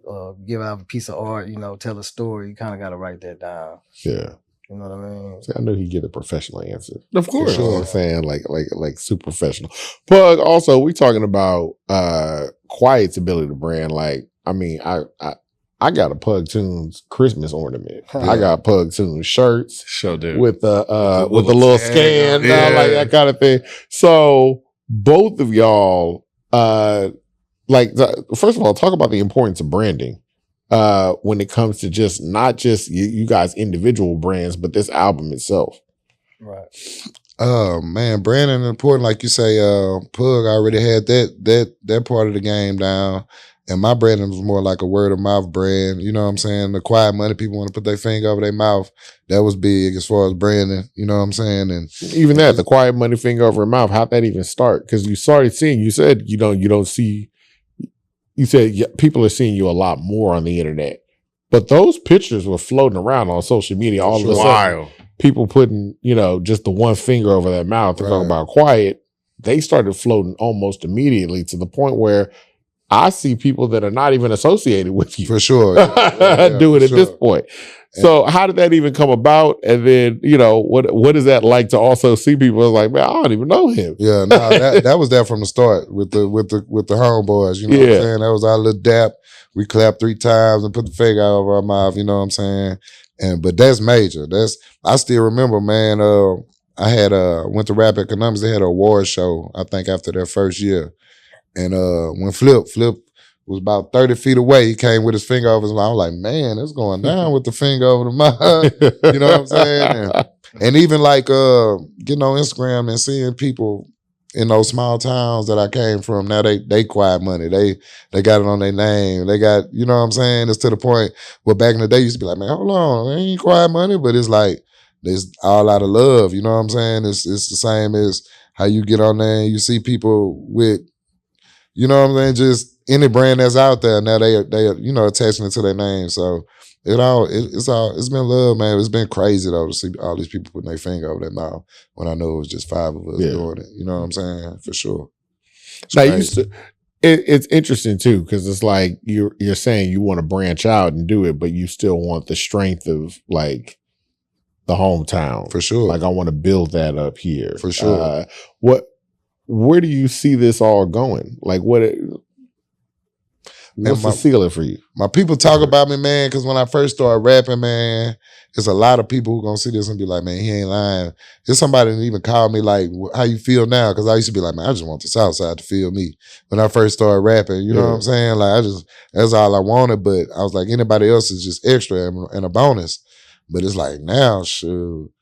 or give out a piece of art, you know, tell a story, you kind of got to write that down. Yeah. You know what I mean? See, I knew he'd get a professional answer. Of course. You know what I'm saying? Like super professional. Pug, also, we talking about Quiet's ability to brand. Like, I mean, I got a Pugtunes Christmas ornament. Yeah. I got Pugtunes shirts Sure do. with the little little tag scan, on it. like that kind of thing. So both of y'all, first of all, talk about the importance of branding when it comes to just not just you guys individual brands, but this album itself. Right. Oh man, branding is important. Like you say, Pug already had that part of the game down. And my branding was more like a word of mouth brand. You know what I'm saying? The quiet money, people want to put their finger over their mouth. That was big as far as branding. You know what I'm saying? And even that, the quiet money finger over her mouth, how'd that even start? Because you started seeing, you said you don't see, you said people are seeing you a lot more on the internet. But those pictures were floating around on social media all of a sudden. Wild. People putting, just the one finger over their mouth and talking about quiet. They started floating almost immediately to the point where I see people that are not even associated with you for sure. do it at this point. So how did that even come about? And then, what is that like to also see people like, man, I don't even know him. Yeah, no, that was that from the start with the homeboys. You know what I'm saying? That was our little dap. We clapped 3 times and put the finger out of our mouth. You know what I'm saying? But that's major. I still remember, man. I had went to Rap Economics. They had an award show. I think after their first year. And when Flip was about 30 feet away, he came with his finger over his mouth. I was like, man, it's going down with the finger over the mouth. You know what I'm saying? And even like getting on Instagram and seeing people in those small towns that I came from, now they quiet money. They got it on their name. They got, you know what I'm saying? It's to the point where back in the day you used to be like, man, hold on, it ain't quiet money, but it's like there's all out of love. You know what I'm saying? It's the same as how you get on there and you see people with, you know what I'm saying? Just any brand that's out there now, they attaching it to their name. So it's been love, man. It's been crazy though to see all these people putting their finger over their mouth when I know it was just 5 of us doing it. You know what I'm saying? For sure. It's interesting too because it's like you're saying you want to branch out and do it, but you still want the strength of like the hometown. For sure. Like I want to build that up here. For sure. Where do you see this all going? Like what's the ceiling for you? My people talk about me, man, because when I first started rapping, man, there's a lot of people who gonna see this and be like, man, he ain't lying. There's somebody that even called me like, how you feel now? Because I used to be like, man, I just want the South Side to feel me. When I first started rapping, you know what I'm saying? Like that's all I wanted. But I was like, anybody else is just extra and a bonus. But it's like now, shoot,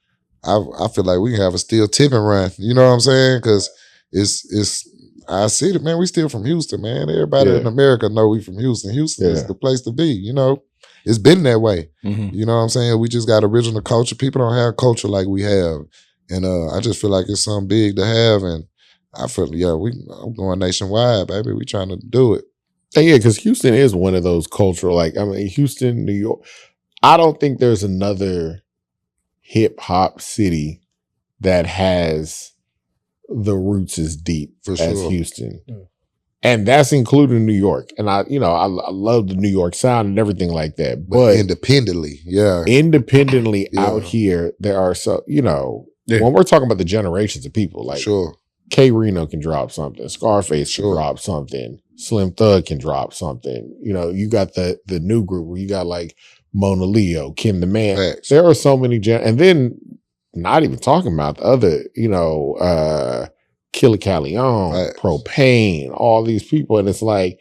I feel like we can have a still tipping run. You know what I'm saying? Because I see it, man. We still from Houston, man. Everybody in America know we from Houston. Houston is the place to be, you know. It's been that way. Mm-hmm. You know what I'm saying? We just got original culture. People don't have culture like we have. And I just feel like it's something big to have. And I feel, I'm going nationwide, baby. We trying to do it. And because Houston is one of those cultural, Houston, New York. I don't think there's another hip hop city that has the roots as deep as Houston. Mm. And that's including New York. And I love the New York sound and everything like that. But independently, out here, there are when we're talking about the generations of people, like K Reno can drop something, Scarface can drop something, Slim Thug can drop something. You got the new group where you got like Mona Leo, Kim the Man. Facts. There are so many and then not even talking about the other, Killer Calion, Propane, all these people. And it's like,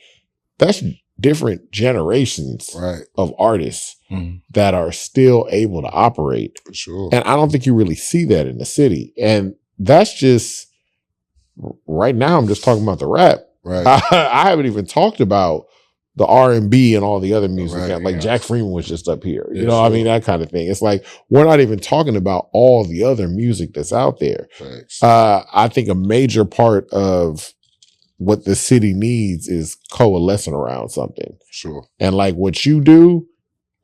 that's different generations Right. of artists Mhm. that are still able to operate. For sure. And I don't think you really see that in the city. And that's just right now. I'm just talking about the rap. Right. I haven't even talked about the R&B and all the other music. Right, Like yeah. Jack Freeman was just up here. You Yeah, know, I sure. mean, that kind of thing. It's like we're not even talking about all the other music that's out there. Facts. I think a major part of what the city needs is coalescing around something. Sure. And like what you do,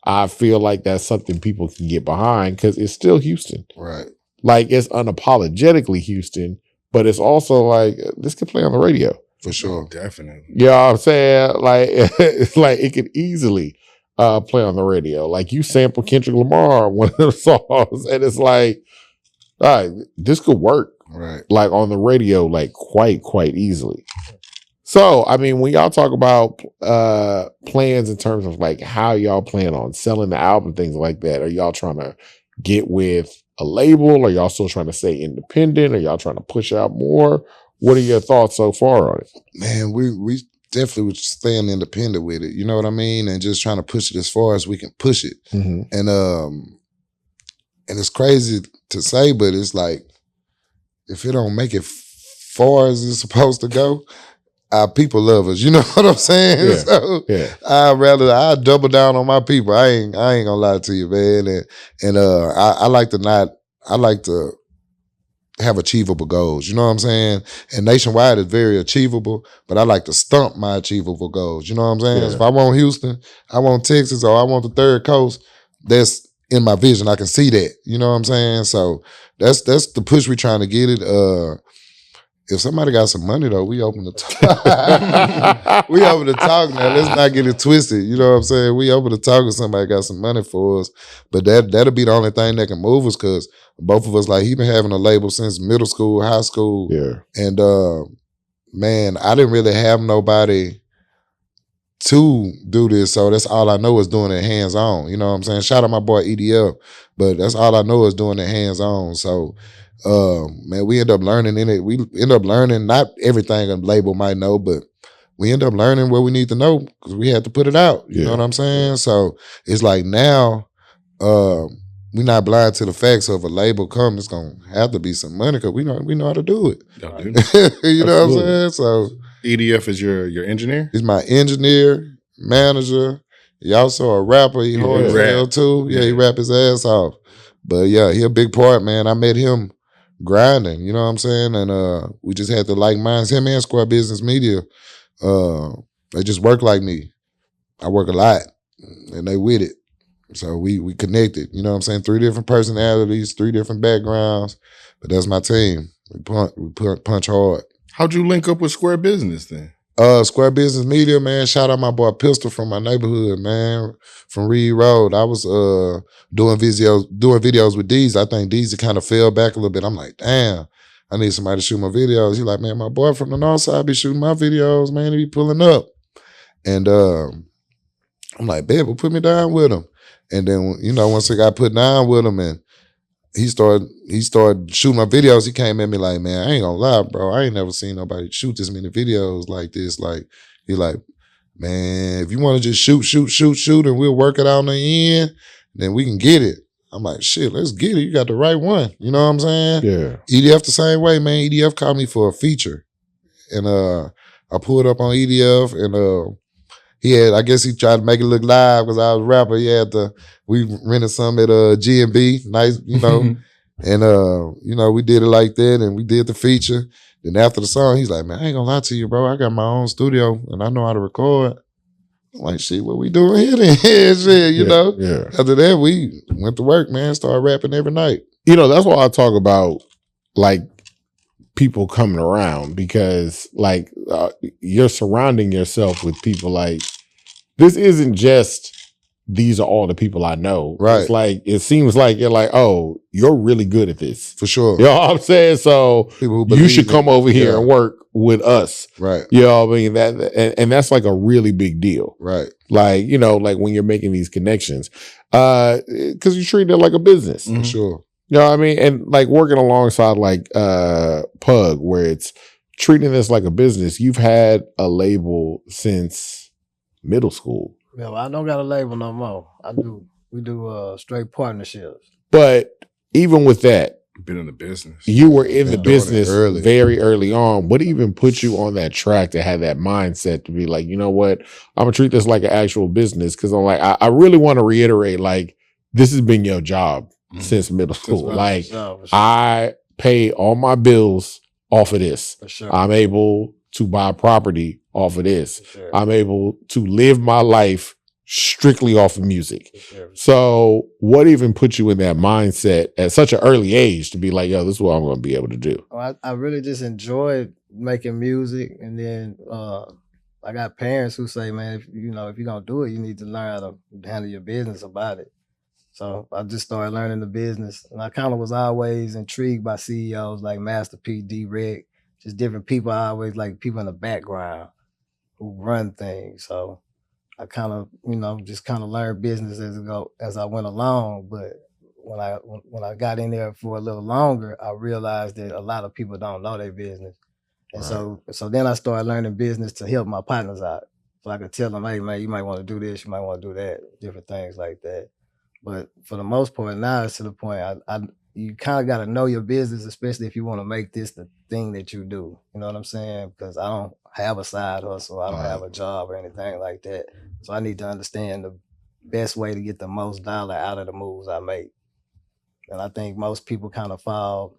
I feel like that's something people can get behind because it's still Houston. Right. Like it's unapologetically Houston, but it's also like this could play on the radio. For sure. Definitely. You know what I'm saying? Like it's like it could easily play on the radio. Like you sample Kendrick Lamar on one of the songs, and it's like, all right, this could work Right. like on the radio, like quite easily. So, I mean, when y'all talk about plans in terms of like how y'all plan on selling the album, things like that, are y'all trying to get with a label? Are y'all still trying to stay independent? Are y'all trying to push out more? What are your thoughts so far on it? Man, we definitely was staying independent with it. You know what I mean? And just trying to push it as far as we can push it. Mm-hmm. And it's crazy to say, but it's like if it don't make it far as it's supposed to go, our people love us. You know what I'm saying? Yeah. So Yeah. I double down on my people. I ain't gonna lie to you, man. And I like to have achievable goals. You know what I'm saying? And nationwide is very achievable, but I like to stump my achievable goals. You know what I'm saying? Yeah. If I want Houston, I want Texas, or I want the third coast, that's in my vision. I can see that. You know what I'm saying? So that's the push we trying to get it. If somebody got some money though, we open to talk. We open to talk now. Let's not get it twisted. You know what I'm saying? We open to talk if somebody got some money for us. But that'll be the only thing that can move us, because both of us, like, he been having a label since middle school, high school. Yeah. And man, I didn't really have nobody to do this. So that's all I know is doing it hands-on. You know what I'm saying? Shout out my boy EDF. But that's all I know is doing it hands-on. So man, we end up learning in it. We end up learning not everything a label might know, but we end up learning what we need to know because we had to put it out. You know what I'm saying? So it's like now, we're not blind to the facts of a label come. It's gonna have to be some money because we know how to do it. You know what I'm saying? So EDF is your engineer? he's my engineer, manager. He also a rapper. He hard as hell too. Yeah, he rap his ass off. But yeah, he a big part, man. I met him grinding, you know what I'm saying? And we just had the like minds, him and Square Business Media. They just work like me. I work a lot and they with it. So we connected, you know what I'm saying? 3 different personalities, 3 different backgrounds, but that's my team. We punch hard. How'd you link up with Square Business then? Square Business Media, man. Shout out my boy Pistol from my neighborhood, man, from Reed Road. I was doing videos with Deezy. I think Deezy kind of fell back a little bit. I'm like, damn, I need somebody to shoot my videos. He like, man, my boy from the north side be shooting my videos, man. He be pulling up. And I'm like, babe, well, put me down with him. And then, you know, once I got put down with him and he started shooting my videos, he came at me like, man, I ain't gonna lie, bro. I ain't never seen nobody shoot this many videos like this. Like, he like, man, if you want to just shoot, and we'll work it out on the end, then we can get it. I'm like, shit, let's get it. You got the right one. You know what I'm saying? Yeah. EDF the same way, man. EDF called me for a feature. And I pulled up on EDF and I guess he tried to make it look live because I was a rapper. We rented some at G&B, nice, you know. And, you know, we did it like that and we did the feature. Then after the song, he's like, man, I ain't gonna lie to you, bro. I got my own studio and I know how to record. I'm like, shit, what we doing here then? Shit, you know? Yeah. After that, we went to work, man, started rapping every night. You know, that's why I talk about like people coming around because like you're surrounding yourself with people like this isn't just these are all the people I know. Right. It's like it seems like you're like, oh, you're really good at this. For sure. You know what I'm saying? So People who you believe should come it. over here Yeah. and work with us. Right. You know what I mean? And that's like a really big deal. Right. Like, you know, like when you're making these connections. Because you treat it like a business. For sure. You know what I mean? And like working alongside like Pug, where it's treating this like a business. You've had a label since middle school. Yeah, I don't got a label no more. We do straight partnerships. But even with that, Been in the business. you were in the Been doing it business early. very early on. What even put you on that track to have that mindset to be like, you know what, I'm gonna treat this like an actual business? Because I'm like, I really want to reiterate, like, this has been your job since middle school. For Like, sure, for sure. I pay all my bills off of this. For sure. I'm able to buy property off of this. For sure. I'm able to live my life strictly off of music. For sure. So what even put you in that mindset at such an early age to be like, yo, this is what I'm going to be able to do? I really just enjoyed making music, and then I got parents who say, man, if you're gonna do it, you need to learn how to handle your business about it. So I just started learning the business, and I kind of was always intrigued by CEOs like Master P, D-Rec, just different people. I always like people in the background who run things. So I kind of, just kind of learned business as I went along. But when I got in there for a little longer, I realized that a lot of people don't know their business. And so then I started learning business to help my partners out. So I could tell them, hey man, you might want to do this, you might want to do that, different things like that. But for the most part, now it's to the point you kind of got to know your business, especially if you want to make this the thing that you do. You know what I'm saying? Because I don't have a side hustle, I don't have a job or anything like that. So I need to understand the best way to get the most dollar out of the moves I make. And I think most people kind of fall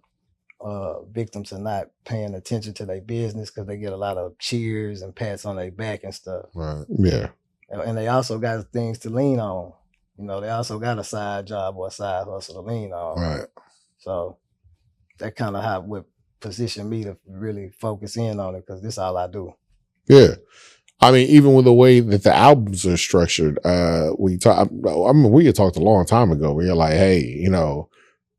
victim to not paying attention to their business because they get a lot of cheers and pats on their back and stuff. Right. Yeah. And they also got things to lean on. They also got a side job or a side hustle to lean on. Right. So that kind of what positioned me to really focus in on it, because this is all I do. Yeah. I mean, even with the way that the albums are structured, we had talked a long time ago where you're like, hey,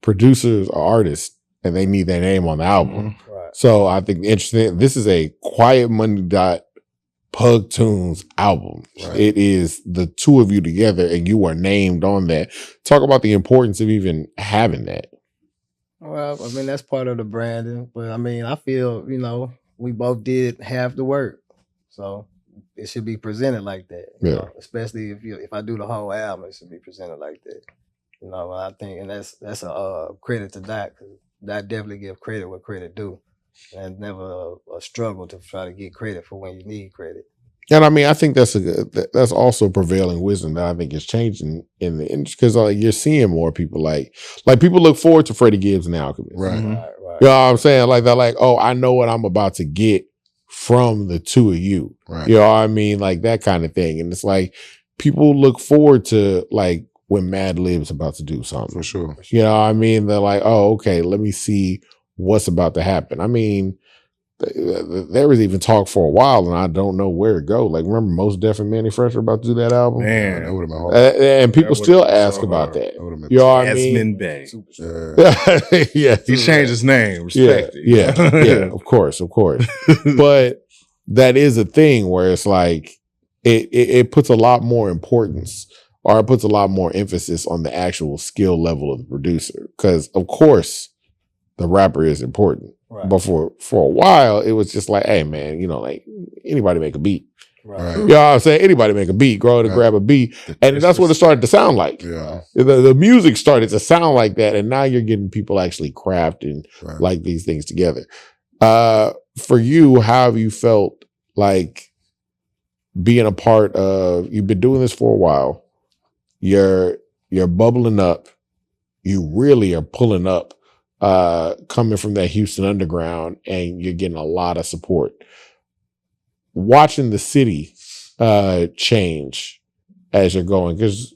producers are artists and they need their name on the album. Right. So I think interesting, this is a Quiet Money Pugtunes album. Right. It is the two of you together and you are named on that. Talk about the importance of even having that. Well, I mean, that's part of the branding, but I mean, I feel, we both did half the work. So it should be presented like that. Especially if I do the whole album, it should be presented like that. I think, and that's a credit to Doc, because Doc definitely give credit where credit due. And never a struggle to try to get credit for when you need credit. And I mean, I think that's also prevailing wisdom that I think is changing in the industry, because you're seeing more people like people look forward to Freddie Gibbs and Alchemist. Right. Right. You know what I'm saying? Like they're like, oh, I know what I'm about to get from the two of you. Right. You know what I mean? Like that kind of thing. And it's like people look forward to like when Mad Lib's about to do something. For sure. You know what I mean? They're like, oh, okay, let me see what's about to happen. I mean, there was even talk for a while, and I don't know where to go. Like, remember Mos Def and Manny Fresh were about to do that album? Man, that would have been hard. And people still ask so about hard. that. That would've been You know what I mean? Jasmine Bay. Yeah. He changed his name. Respect it. Yeah, of course. But that is a thing where it's like it puts a lot more importance, or it puts a lot more emphasis on the actual skill level of the producer. Because of course the rapper is important. Right. But for a while it was just like, hey man, like anybody make a beat. Right. You know what I'm saying? Anybody make a beat, go to grab a beat. And that's what it started to sound like. Yeah. The music started to sound like that, and now you're getting people actually crafting like these things together. For you, how have you felt like being a part of, you've been doing this for a while, you're bubbling up, you really are pulling up, coming from that Houston underground, and you're getting a lot of support. Watching the city change as you're going, because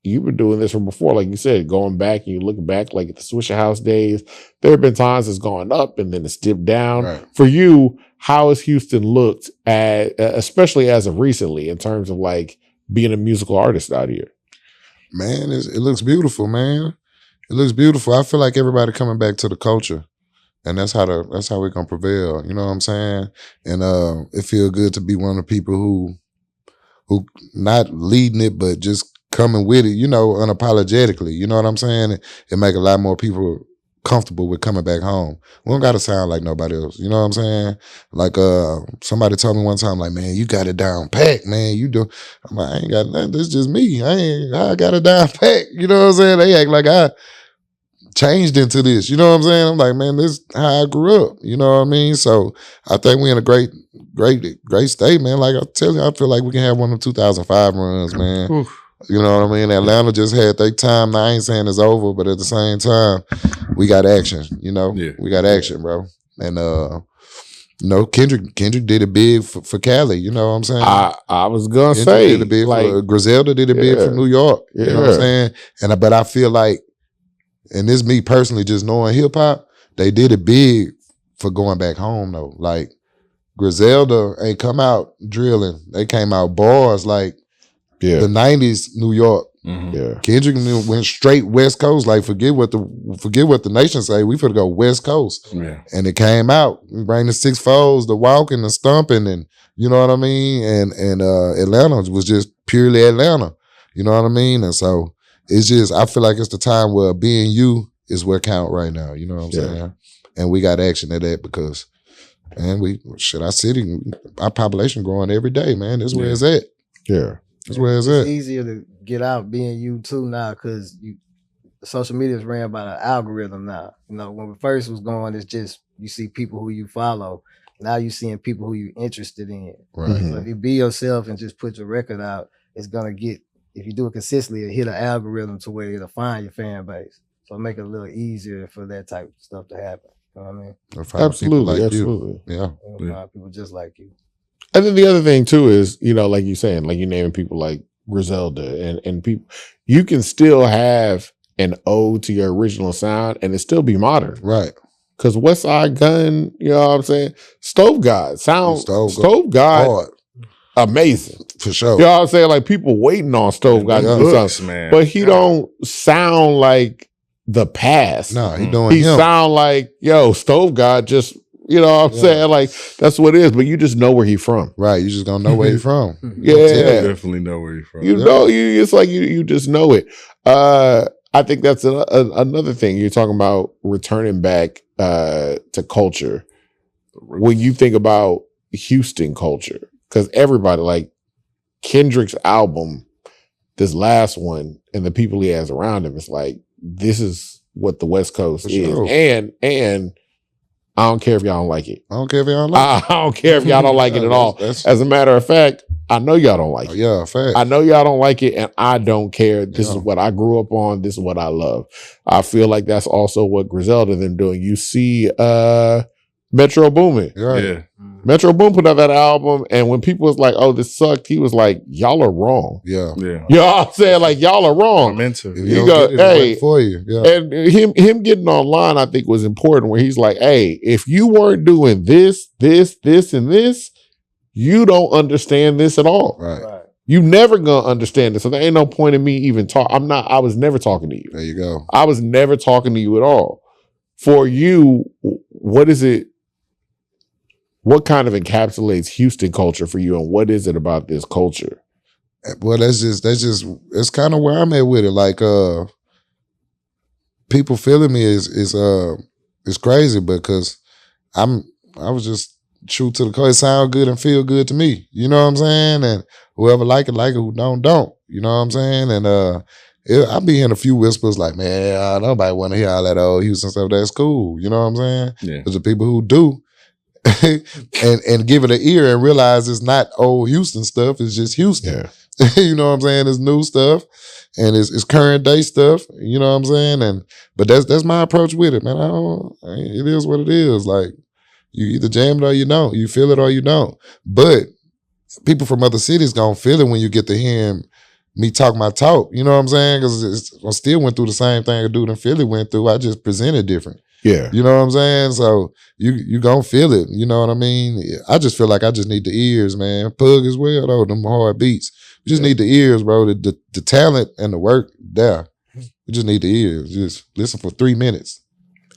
you've been doing this from before, like you said, going back and you look back like at the Swisher House days, there have been times it's gone up and then it's dipped down. Right. For you, how has Houston looked at, especially as of recently, in terms of like being a musical artist out here? Man, it looks beautiful, man. It looks beautiful. I feel like everybody coming back to the culture, and that's how we're gonna prevail. You know what I'm saying? And it feels good to be one of the people who not leading it, but just coming with it, unapologetically. You know what I'm saying? It make a lot more people comfortable with coming back home. We don't gotta sound like nobody else. You know what I'm saying? Like somebody told me one time, like, man, you got it down pat, man. You do. I'm like, I ain't got nothing. This is just me. I got it down pat. You know what I'm saying? They act like I changed into this. You know what I'm saying? I'm like, man, this is how I grew up. You know what I mean? So I think we're in a great state, man. Like I tell you, I feel like we can have one of the 2005 runs, man. Oof. You know what I mean? Atlanta just had their time. Now, I ain't saying it's over, but at the same time, we got action. You know, we got action, bro. And you know, Kendrick did it big for Cali. You know what I'm saying? I was gonna Kendrick say, did it big for Griselda did it big for New York. You know what I'm saying? But I feel like, and this me personally just knowing hip hop, they did it big for going back home though. Like Griselda ain't come out drilling; they came out bars like. The 90s New York. Mm-hmm. Yeah. Kendrick went straight West Coast. Like forget what the nation say. We finna go West Coast. Yeah. And it came out. We bring the 6 foes, the walking, the stumping, and you know what I mean? And Atlanta was just purely Atlanta. You know what I mean? And so it's just I feel like it's the time where being you is what count right now. You know what I'm saying? And we got action at that because man, our city, our population growing every day, man. That's where it's at. Yeah. That's where it's It's at. easier to get out being you too now because social media is ran by the algorithm now. You know, when we first was going, it's just you see people who you follow. Now you seeing people who you're interested in. Right. So if you be yourself and just put your record out, it's gonna get, if you do it consistently, it'll hit an algorithm to where it'll find your fan base. So it make it a little easier for that type of stuff to happen. You know what I mean? Absolutely. Yeah. Find people just like you. And then the other thing too is, you know, like you're saying, like you're naming people like Griselda and people, you can still have an ode to your original sound and it still be modern. Right. Cause West Side Gun, you know what I'm saying? Stove God. Stove God. Hard. Amazing. For sure. You know what I'm saying? Like people waiting on Stove God to do something. Man. But he don't sound like the past. No, he doing He him. sound like, yo, Stove God just, you know what I'm saying? Like, that's what it is. But you just know where he from. Right. You just gonna know where he from. Yeah. Definitely know where you're from. You know, it's like you just know it. I think that's another thing. You're talking about returning back to culture. When you think about Houston culture, because everybody, like Kendrick's album, this last one, and the people he has around him, it's like, this is what the West Coast is. Sure. And I don't care if y'all don't like it. I don't care if y'all don't like it. I don't care if y'all don't like it at all. As a matter of fact, I know y'all don't like it. Yeah, fact. I know y'all don't like it, and I don't care. This is what I grew up on. This is what I love. I feel like that's also what Griselda them doing. You see Metro Boomin. Right. Yeah. Metro Boom put out that album, and when people was like, oh, this sucked, he was like, y'all are wrong. Yeah. Yeah. You know what I'm saying? Like, y'all are wrong. Momentum. If You you go, don't get it, hey, it's for you. Yeah. And him getting online, I think, was important, where he's like, hey, if you weren't doing this, and this, you don't understand this at all. Right. You never gonna understand it. So there ain't no point in me even talk. I was never talking to you. There you go. I was never talking to you at all. For you, what is it? What kind of encapsulates Houston culture for you, and what is it about this culture? Well, that's just it's kind of where I'm at with it. Like people feeling me is crazy because I was just true to the core. It sound good and feel good to me. You know what I'm saying? And whoever like it, who don't. You know what I'm saying? And I be hearing a few whispers like, man, nobody want to hear all that old Houston stuff. That's cool. You know what I'm saying? Yeah. There's the people who do. and give it an ear and realize it's not old Houston stuff. It's just Houston. Yeah. You know what I'm saying? It's new stuff and it's current day stuff. You know what I'm saying? But that's my approach with it, man. It is what it is. Like you either jam it or you don't. You feel it or you don't. But people from other cities gonna feel it when you get to hear me talk my talk. You know what I'm saying? Because I still went through the same thing a dude in Philly went through. I just presented different. Yeah. You know what I'm saying? So you gonna feel it. You know what I mean? I just feel like I just need the ears, man. Pug as well, though, them hard beats. We just need the ears, bro. The talent and the work there. We just need the ears. Just listen for 3 minutes.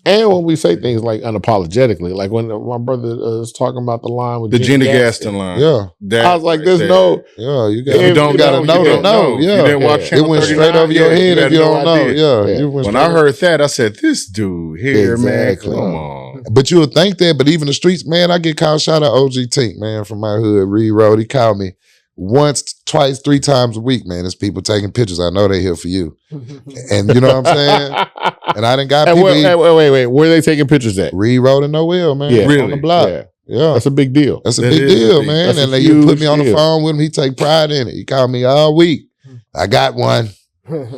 And when we say things like unapologetically, like when my brother was talking about the line with The Jenny Jenny Gaston line. Yeah. That I was like, right there's there. no. Yeah, you got If you you gotta don't know to know. You Yeah. didn't watch Yeah. It Channel went 39? straight over your Yeah, head had if you no don't know. idea. Yeah. Yeah. You went When straight I over- heard that, I said, this dude here, Exactly. man, come Yeah. on. But you would think that, but even the streets, man, I get called, shout out OG Tink, man, from my hood, Reed Road. He called me once, twice, 3 times a week, man. There's people taking pictures. I know they here for you. And you know what I'm saying? And I done got And people. wait. Where are they taking pictures at? Reed Road and Noel, man. Yeah. On the Really? block. Yeah. Yeah. That's a big deal. That's a That big is a deal, big- man. that's a And you put huge me on the deal. phone with him. He take pride in it. He called me all week. I got one.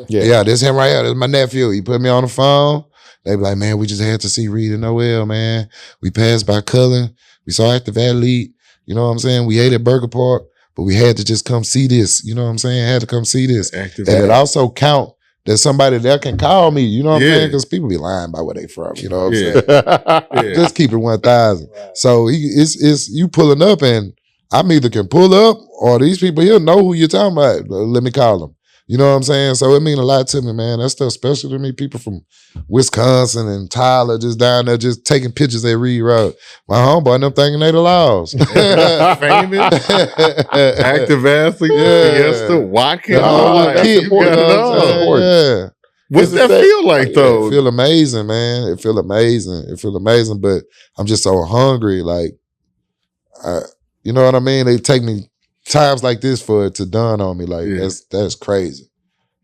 Yeah. Yeah, this him right here. This is my nephew. He put me on the phone. They be like, man, we just had to see Reed and Noel, man. We passed by Cullen. We saw Active Athlete. You know what I'm saying? We ate at Burger Park, but we had to just come see this. You know what I'm saying? Had to come see this. Active And it also count that somebody there can call me. You know what I'm Yeah. saying? Because people be lying about where they from. You know what I'm Yeah. saying? Yeah. Just keep it 1,000. Right. So it's you pulling up, and I'm either can pull up or these people here know who you're talking about. Let me call them. You know what I'm saying? So it mean a lot to me, man. That stuff special to me. People from Wisconsin and Tyler just down there just taking pictures at Reed Road. My homeboy and them thinking they the laws. Famous, active athlete, Yeah. Fiesta, Watkins. The Oh, whole like, that's kit, you important. got it you know all. what I'm saying? Yeah. What's It's that the same- feel like, though? It feel amazing, man. It feel amazing. It feel amazing, but I'm just so hungry. Like, you know what I mean? They take me times like this for it to dawn on me. Like, Yeah. that's crazy.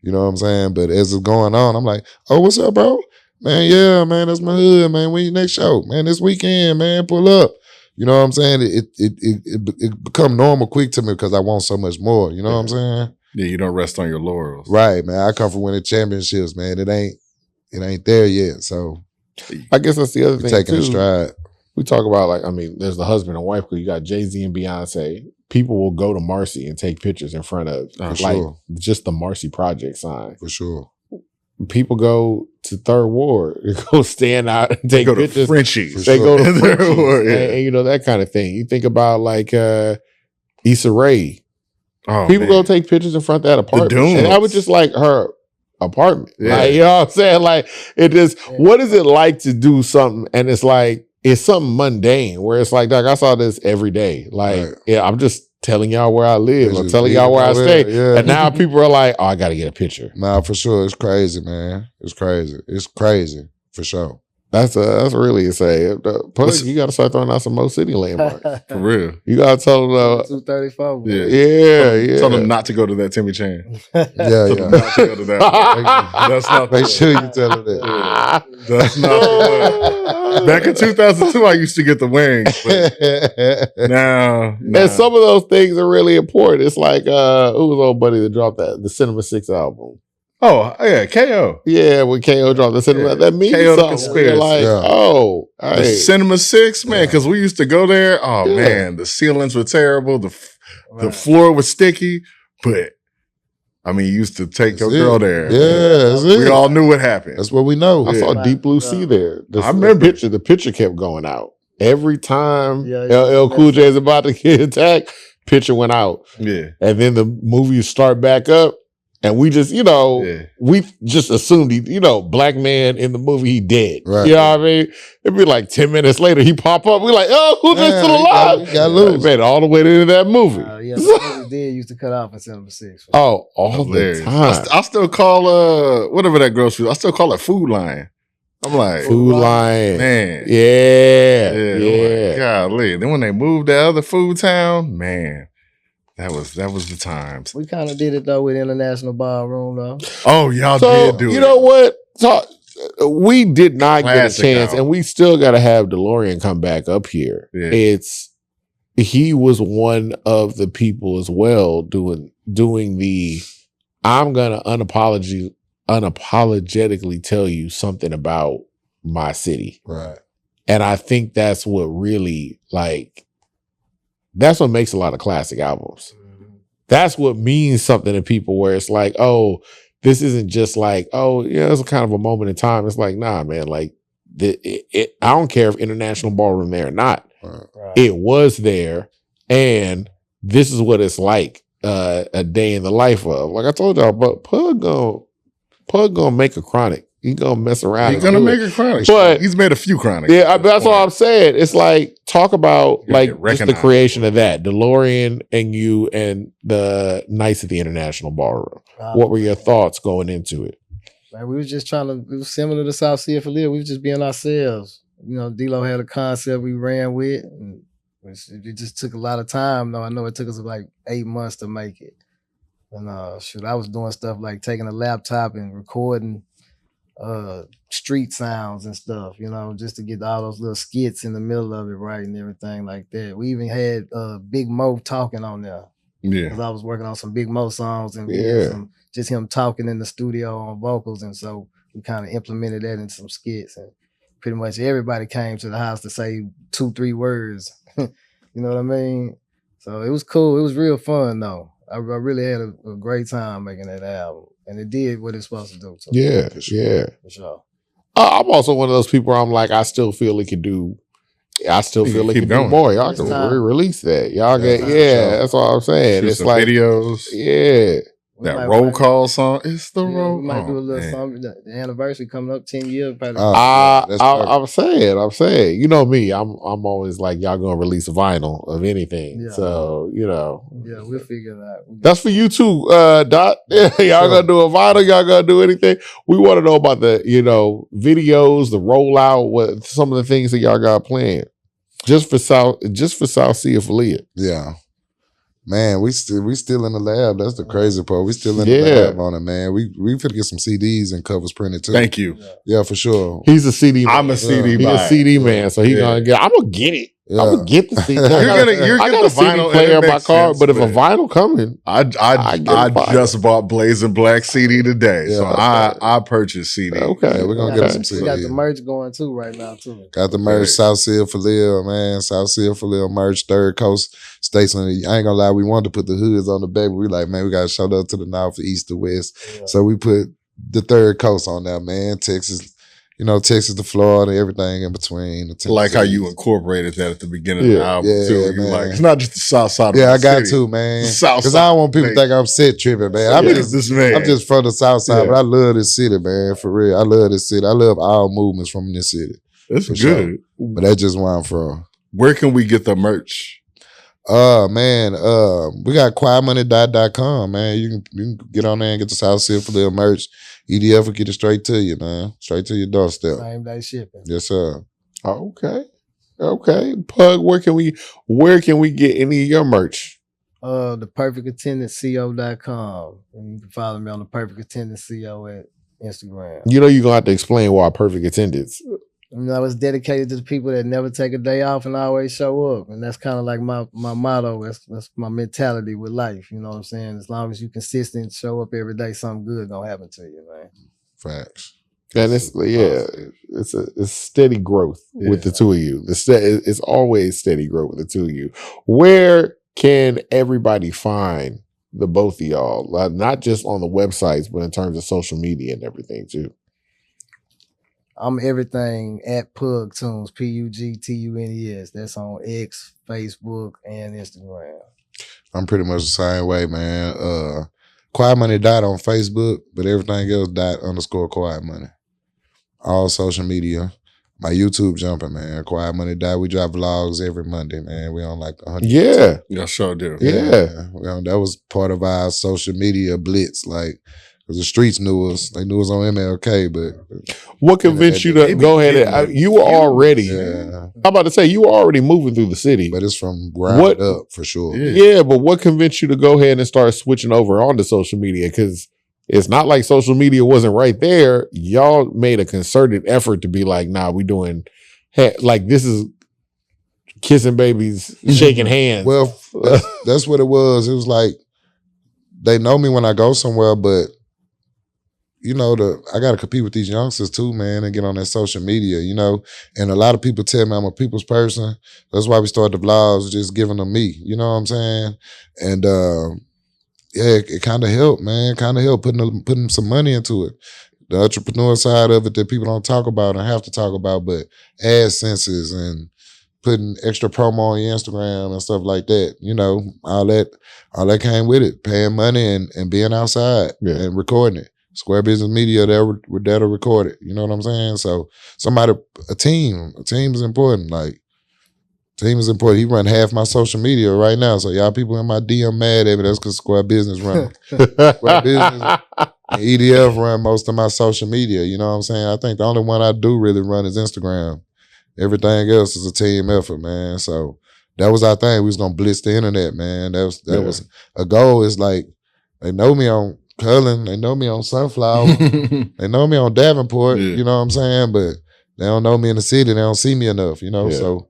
You know what I'm saying? But as it's going on, I'm like, oh, what's up, bro? Man, yeah, man, that's my hood, man. When your next show? Man, this weekend, man, pull up. You know what I'm saying? It become normal quick to me because I want so much more. You know what I'm saying? Yeah, you don't rest on your laurels. Right, man. I come from winning championships, man. It ain't there yet. So I guess that's the other we're thing taking a too. stride. We talk about like, I mean, there's the husband and wife. You got Jay-Z and Beyonce. People will go to Marcy and take pictures in front of For like sure. just the Marcy Project sign. For sure. People go to Third Ward, go stand out and They take go to pictures. Frenchies. They go to Third Frenchies, Ward, yeah. and you know that kind of thing. You think about like Issa Rae. Oh, People man. go take pictures in front of that apartment, Dunes. and that was just like her apartment. Yeah. Like, you know what I'm saying? Like, it just what is it like to do something, and it's like it's something mundane where it's like, Doc, I saw this every day. Like, Right. yeah, I'm just telling y'all where I live. I'm Just telling being y'all where I aware, stay, yeah. and now people are like, oh, I got to get a picture. Nah, for sure. It's crazy, man. It's crazy. It's crazy. For sure. That's really a say. What's- You got to start throwing out some Mo City landmarks. For real. You got to tell them. 234. Yeah. Yeah. Tell them not to go to that Timmy Chan. Yeah, Tell them yeah. not to go to that one. That's not the Make one. sure you tell her that. Ah. That's not the one. Back in 2002, I used to get the wings, but now, nah. And some of those things are really important. It's like, who was old buddy that dropped the Cinema 6 album? Oh, yeah, KO. Yeah, when KO dropped the Cinema, Yeah. that means KO the something. You're Conspiracy. like, Yeah. oh, The hey. Cinema 6, man, Yeah. because we used to go there. Oh, Yeah. man, the ceilings were terrible. The Right. floor was sticky, but I mean, you used to take your That's girl it. there. Yeah, that's it. We all knew what happened. That's what we know. I saw Yeah. Deep Blue Sea there. I remember. The picture kept going out. Every time Yeah, yeah. LL Cool J is about to get attacked, picture went out. Yeah. And then the movies start back up. And we just, Yeah. we just assumed he, black man in the movie, he dead. Right. You know what I mean? It'd be like 10 minutes later, he pop up. We like, oh, who's this Man, still he got- alive? he got loose. Made it all the way to that movie. Yeah, the movies then used to cut off at Cinema 6. Oh, all Hilarious. the time. I still call whatever that grocery. I still call it Food Line. I'm like, Food Line. man, Yeah. yeah, Yeah. I'm like, golly. Then when they moved to other food town, man, that was the times. We kind of did it though with International Ballroom though. Oh, y'all So, did do it. you know what? We did not Classic get a chance, album. and we still got to have DeLorean come back up here. Yeah. He was one of the people as well doing the I'm gonna unapologetically tell you something about my city. Right. And I think that's what really that's what makes a lot of classic albums. That's what means something to people where it's like, oh, this isn't just like, oh, yeah, it's kind of a moment in time. It's like, nah, man, like I don't care if International Ballroom there or not. Right. Right. It was there, and this is what it's like a day in the life of. Like I told y'all, but Pug gonna make a Chronic He gonna mess around. He's and gonna do it. make a chronic. But he's made a few chronics. yeah, that's all I'm saying. It's like talk about You're like gonna get just the recognized creation for of that. DeLorean and you and the Nights at the International Ballroom. What were your thoughts going into it? Man, we was just trying to. It was similar to Souf Sia for Live. We was just being ourselves. You know, D-Lo had a concept we ran with, and it just took a lot of time. Though I know it took us like 8 months to make it. And shoot, I was doing stuff like taking a laptop and recording street sounds and stuff, you know, just to get all those little skits in the middle of it right and everything like that. We even had Big Mo talking on there. Yeah. Because I was working on some Big Mo songs and just him talking in the studio on vocals. And so we kind of implemented that in some skits. And pretty much everybody came to the house to say 2-3 words. You know what I mean? So it was cool. It was real fun, though. I really had a great time making that album. And it did what it's supposed to do. So, Yeah, for sure, yeah. For sure. I'm also one of those people where I'm like, I still feel it could do. I still feel it keep could do going. more. Y'all It's can time. re-release that. Y'all Yeah, get, for yeah. sure. That's all I'm saying. Shoot It's some like videos. yeah. We That might- roll might- call song. It's the Yeah, roll. we might do a little man. something. The anniversary coming up 10 years. Probably. That's perfect. I'm saying, you know me, I'm always like, y'all gonna release a vinyl of anything. Yeah. So, you know. Yeah, we'll figure it out. That's for you too, Dot. Y'all gonna do a vinyl, y'all gonna do anything. We want to know about the, you know, videos, the rollout, what some of the things that y'all got planned. Just for Souf Sia for Leah. Yeah. Man, we still in the lab. That's the crazy part. We still in the Yeah. lab on it, man. We finna get some CDs and covers printed too. Thank you. Yeah, for sure. He's a CD man. I'm a CD He's a buyer. CD man, so he's Yeah. gonna get. I'm gonna get it. Yeah. I'm gonna get the CD. You're I get got the a CD vinyl, and player it in my makes car, sense, but if a man. vinyl coming, I get a vinyl. just bought Blazing Black CD today, so Yeah. I purchased CD. okay, Yeah, we're gonna We get some got CDs. the merch going too right now too. Got the merch, Okay. Souf Sia for Lil, man. Souf Sia for Lil merch, Third Coast States. I ain't gonna lie, we wanted to put the hoods on the back, but we like, man, we gotta show up to the north, east, the west. Yeah. So we put the Third Coast on there, man. Texas, you know, Texas to Florida, everything in between. The Like how Tennessee. you incorporated that at the beginning of the Yeah. album Yeah, too. You man. like it's not just the south side. Yeah, of I the got city. to, man. South Because I don't want people to side. think I'm set tripping, man. I'm Yeah, just this man. I'm just from the south side, Yeah. but I love this city, man. For real. I love this city. I love all movements from this city. It's for good. sure. But that's just where I'm from. Where can we get the merch? Man, we got quietmoney.com, man. You can get on there and get the Souf Sia for Lil merch. EDF will get it straight to you, man. Straight to your doorstep. Same day shipping. Yes, sir. okay. Pug, where can we get any of your merch? The perfectattendanceco.com. And you can follow me on the Perfect Attendance CO at Instagram. You know you're gonna have to explain why perfect attendance. You know, it's dedicated to the people that never take a day off and always show up. And that's kind of like my motto. That's my mentality with life. You know what I'm saying? As long as you consistent, show up every day, something good gonna happen to you, man. Facts. And it's steady growth with the two of you. It's always steady growth with the two of you. Where can everybody find the both of y'all? Not just on the websites, but in terms of social media and everything too. I'm everything at Pugtunes, Pugtunes. That's on X, Facebook, and Instagram. I'm pretty much the same way, man. Quiet Money dot on Facebook, but everything else _Quiet Money. All social media. My YouTube jumping, man. Quiet Money dot. We drop vlogs every Monday, man. We on like 100. Yeah. Yeah, sure do. Yeah. That was part of our social media blitz, like. Because the streets knew us. They knew us on MLK, but What convinced you to go ahead and you were already yeah. I'm about to say you were already moving through the city. But it's from ground up for sure. Yeah. But what convinced you to go ahead and start switching over onto social media? Because it's not like social media wasn't right there. Y'all made a concerted effort to be like, nah, we doing like this is kissing babies, shaking hands. Well, that's what it was. It was like they know me when I go somewhere, but you know, I got to compete with these youngsters too, man, and get on that social media, you know. And a lot of people tell me I'm a people's person. That's why we started the vlogs, just giving them me. You know what I'm saying? And yeah, it kind of helped, man. Kind of helped putting some money into it. The entrepreneur side of it that people don't talk about and have to talk about, but AdSenses and putting extra promo on your Instagram and stuff like that. You know, all that came with it. Paying money and being outside and recording it. Square Business Media that'll record it. You know what I'm saying? So a team is important. Like, team is important. He run half my social media right now. So y'all people in my DM mad at me. That's because Square Business run. Square Business and EDF run most of my social media. You know what I'm saying? I think the only one I do really run is Instagram. Everything else is a team effort, man. So that was our thing. We was gonna blitz the internet, man. That was a goal. Is like, they know me on Cullen, they know me on Sunflower, they know me on Davenport. Yeah. You know what I'm saying? But they don't know me in the city. They don't see me enough. You know, so.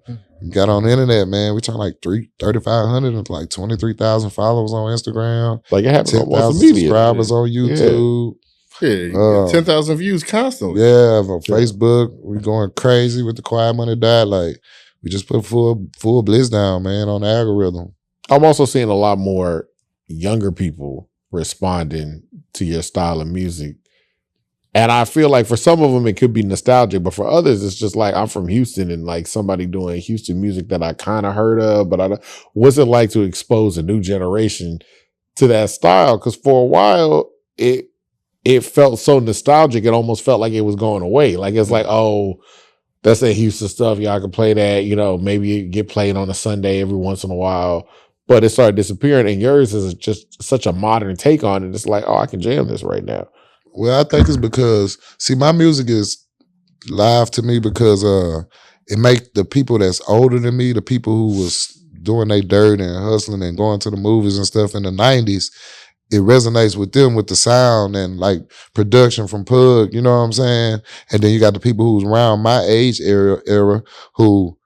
Got on the internet, man. We turned like 3,500 and like 23,000 followers on Instagram. Like, it happens 10,000 subscribers on YouTube. Yeah, you get 10,000 views constantly. Yeah, on Facebook, we going crazy with the Quiet Money Diet. Like, we just put full blitz down, man, on the algorithm. I'm also seeing a lot more younger people responding to your style of music. And I feel like for some of them, it could be nostalgic, but for others, it's just like, I'm from Houston and like somebody doing Houston music that I kind of heard of, but I don't. What's it like to expose a new generation to that style? Because for a while, it felt so nostalgic. It almost felt like it was going away. Like, it's like, oh, that's that Houston stuff. Y'all can play that, you know, maybe it get played on a Sunday every once in a while, but it started disappearing. And yours is just such a modern take on it. It's like, oh, I can jam this right now. Well, I think it's because, see, my music is live to me because it make the people that's older than me, the people who was doing their dirt and hustling and going to the movies and stuff in the 90s, it resonates with them with the sound and like production from Pug, you know what I'm saying? And then you got the people who's around my age era who,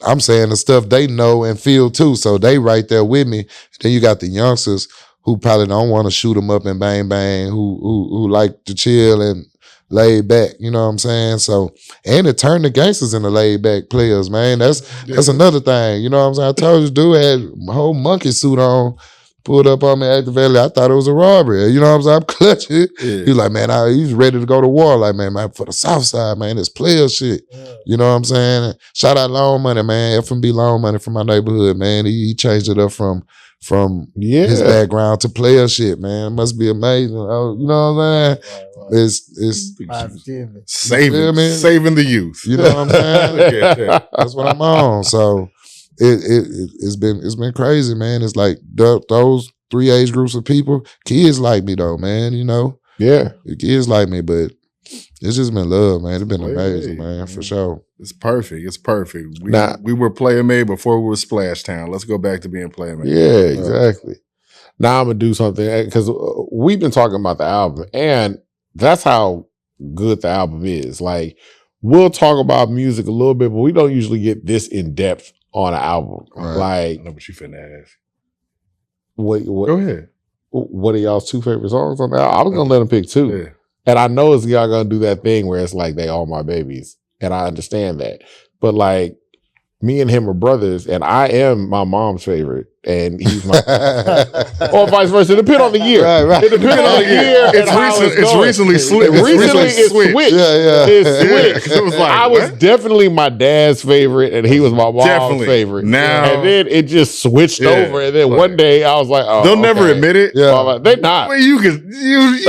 I'm saying the stuff they know and feel too, so they right there with me. Then you got the youngsters who probably don't want to shoot them up and bang bang, who like to chill and laid back, you know what I'm saying? So, and it turned the gangsters into laid back players, man. That's another thing, you know what I'm saying? I told you, dude had my whole monkey suit on, pulled up on me at the valley. I thought it was a robbery, you know what I'm saying? I'm clutching. Yeah. He was like, man, he's ready to go to war. Like, man, for the South Side, man, it's player shit. Yeah. You know what I'm saying? Shout out Long Money, man. F&B Long Money from my neighborhood, man. He changed it up from his background to player shit, man. It must be amazing. You know what I'm saying? It's saving the youth. You know what I'm saying? Yeah. That's what I'm on. So it's been crazy, man. It's like those three age groups of people, kids like me though, man. You know, yeah, kids like me, but it's just been love, man. It's been amazing, man, for sure. It's perfect. It's perfect. We were Player Made before we were Splash Town. Let's go back to being Player Made. Yeah, exactly. Now I'm gonna do something because we've been talking about the album, and that's how good the album is. Like, we'll talk about music a little bit, but we don't usually get this in depth on an album. Right. Like, I know what you finna ask. What? Go ahead. What are y'all's two favorite songs on the album? I was gonna let them pick two. Yeah. And I know it's y'all gonna do that thing where it's like they all my babies. And I understand that. But like, me and him are brothers, and I am my mom's favorite, and he's my or vice versa. It depends on the year. Right. It depends on the year. It's recently switched. It's switched. Yeah. It's switched. It was like, I was definitely my dad's favorite, and he was my mom's favorite. Now, and then it just switched over, and then one day I was like, oh, they'll never admit it. Yeah. They not. Well, you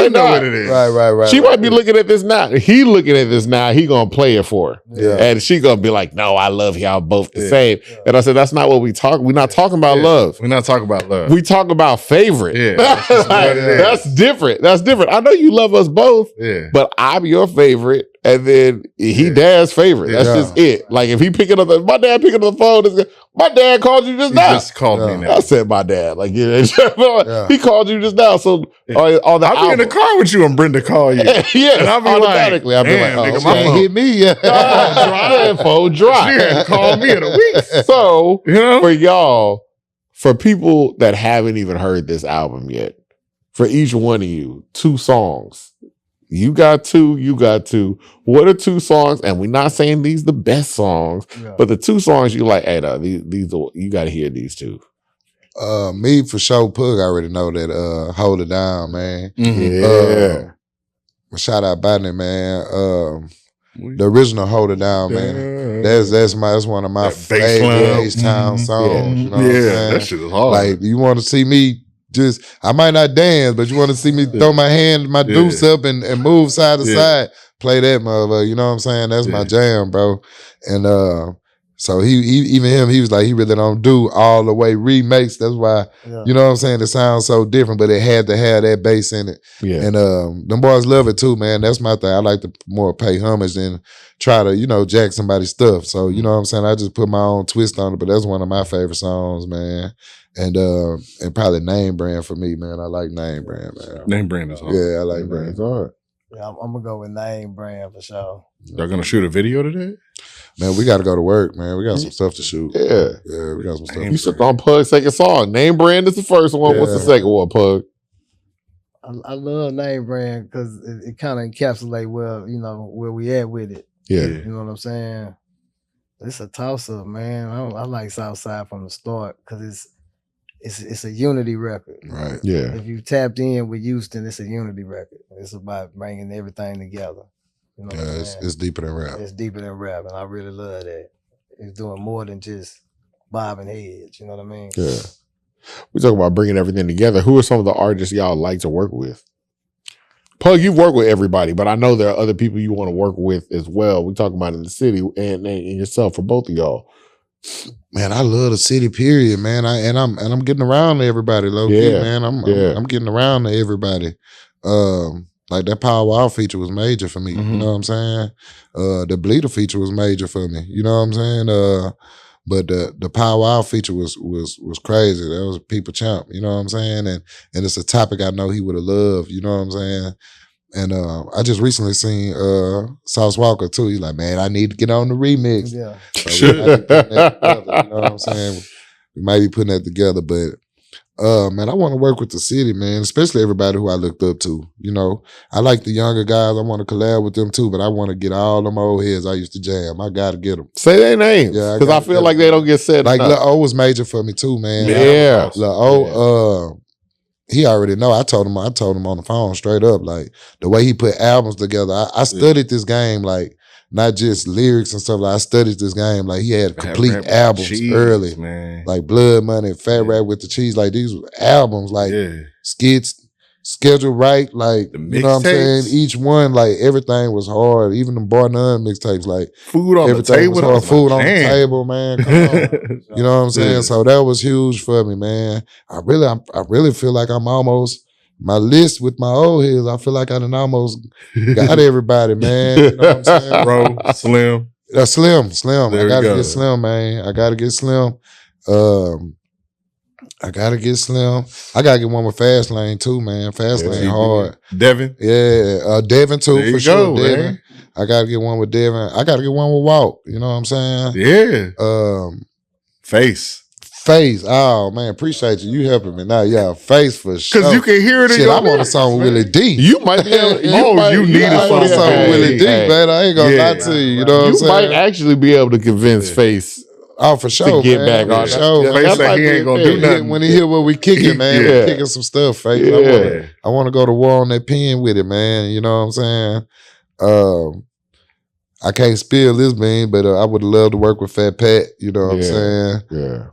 know what it is. Right. She might be looking at this now. He looking at this now. He gonna play it for her. Yeah. And she gonna be like, no, I love y'all both the same. Yeah. And I said, that's not what we talk. We're not talking about love. We're not talking about love. We talk about favorite. Yeah. That's different. That's different. I know you love us both, but I'm your favorite. And then he dad's favorite. That's just it. Like, if he picking up my dad picking up the phone, my dad called you just now. He just called me now. I said my dad. Like, he called you just now. So on the I'll be in the car with you and Brenda call you. Yeah, and I'll be automatically. I'll be like, nigga, my phone hit me. Phone dry. She hadn't called me in a week. So for y'all, for people that haven't even heard this album yet, for each one of you, 2 songs. You got two. What are 2 songs? And we're not saying these the best songs, but the 2 songs you like, hey, these are, you got to hear these 2. Me for sure, Pug. I already know that. Hold It Down, man. Yeah. Shout out Biden, man. The original Hold It Down, man. That's one of my favorite H-Town songs. You know what I'm saying? That shit is hard. Like, you want to see me just I might not dance, but you want to see me throw my hand, my deuce up and move side to side, play that motherfucker. You know what I'm saying? That's my jam, bro. And so he was like, he really don't do all the way remakes. That's why, you know what I'm saying? It sounds so different, but it had to have that bass in it. Yeah. And them boys love it too, man. That's my thing. I like to more pay homage than try to, you know, jack somebody's stuff. So, you know what I'm saying? I just put my own twist on it, but that's one of my favorite songs, man. And probably Name Brand for me, man. I like Name Brand, man. Name Brand is hard. Yeah, I like Name Brand. It's hard. Yeah, I'm gonna go with Name Brand for sure. Y'all gonna shoot a video today? Man, we got to go to work, man. We got some stuff to shoot. Yeah, we got some stuff. You should on Pug's second song. Name Brand is the first one. What's the second one, Pug? I love Name Brand because it kind of encapsulates where we at with it. Yeah, you know what I'm saying. It's a toss up, man. I like Southside from the start because it's a unity record. Right. Yeah. If you tapped in with Houston, it's a unity record. It's about bringing everything together. You know it's deeper than rap. It's deeper than rap, and I really love that. It's doing more than just bobbing heads. You know what I mean? Yeah. We talk about bringing everything together. Who are some of the artists y'all like to work with? Pug, you've worked with everybody, but I know there are other people you want to work with as well. We talk about in the city and yourself for both of y'all. Man, I love the city, period, man. I'm getting around to everybody, low key, man. I'm getting around to everybody. Like that Power Wow feature was major for me. You know what I'm saying? The Bleeder feature was major for me. You know what I'm saying? But the Power Wow feature was crazy. That was a people champ. You know what I'm saying? And it's a topic I know he would have loved. You know what I'm saying? And I just recently seen Sauce Walker too. He's like, man, I need to get on the remix. Yeah. So we might be putting that together, you know what I'm saying? We might be putting that together, but man, I want to work with the city, man, especially everybody who I looked up to. You know, I like the younger guys. I want to collab with them too, but I want to get all them old heads I used to jam. I got to get them. Say their names. Yeah, because I feel like they don't get said. Like Lil O was major for me too, man. Yeah. Lil O, he already know. I told him on the phone straight up, like the way he put albums together. I studied this game, like not just lyrics and stuff. Like I studied this game. Like he had complete albums early, man. Like Blood Money, Fat Rap with the Cheese. Like these were albums, like skits, scheduled right. Like you know what I'm saying. Each one, like everything was hard. Even the Bar None mixtapes, like food on the table. Was hard. Food on the table, man. Come on. You know what I'm saying. So that was huge for me, man. I really feel like I'm almost. My list with my old heads, I feel like I done almost got everybody, man. You know what I'm saying? Bro, Slim. Slim. I gotta get Slim, man. I gotta get Slim. I gotta get one with Fast Lane too, man. Fast Lane hard. Devin? Yeah. Devin too, there for sure. Go, Devin. Man. I gotta get one with Devin. I gotta get one with Walt. You know what I'm saying? Yeah. Face. Oh man, appreciate you. You helping me now. Yeah, Face for sure. Because you can hear it in your I want a song with Willie D. You might be able to, you need a song with Willie D, man. I ain't gonna lie to you. You know what I'm saying? You might actually be able to convince Face. Oh, for sure. To get back on show. Face like he ain't gonna do nothing. When he hear what we kicking, man, we kicking some stuff, Face. Yeah. I want to go to war on that pen with it, man. You know what I'm saying? I can't spill this bean, but I would love to work with Fat Pat. You know what I'm saying? Yeah.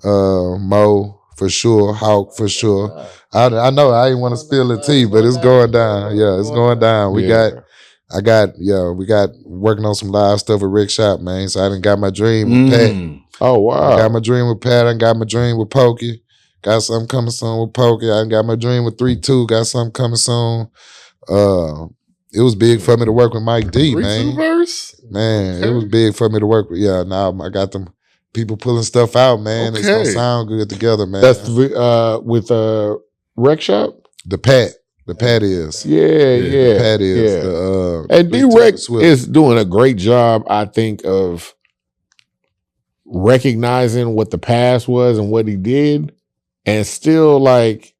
Mo for sure, Hawk for sure. I know I ain't want to spill the tea, but it's going down. Yeah, it's going down. We got working on some live stuff with Rick Shop, man. So I done got my dream with Pat. Oh wow. I got my dream with Pat. I got my dream with Pokey. Got something coming soon with Pokey. I got my dream with 3-2. Got something coming soon. It was big for me to work with Mike D, man. Verse? Man, it was big for me to work with. Yeah, now I got them people pulling stuff out, man. It's gonna sound good together, man. That's with Rec Shop? The Pat is. Yeah. The Pat is. Yeah. And D-Rec is doing a great job, I think, of recognizing what the past was and what he did, and still like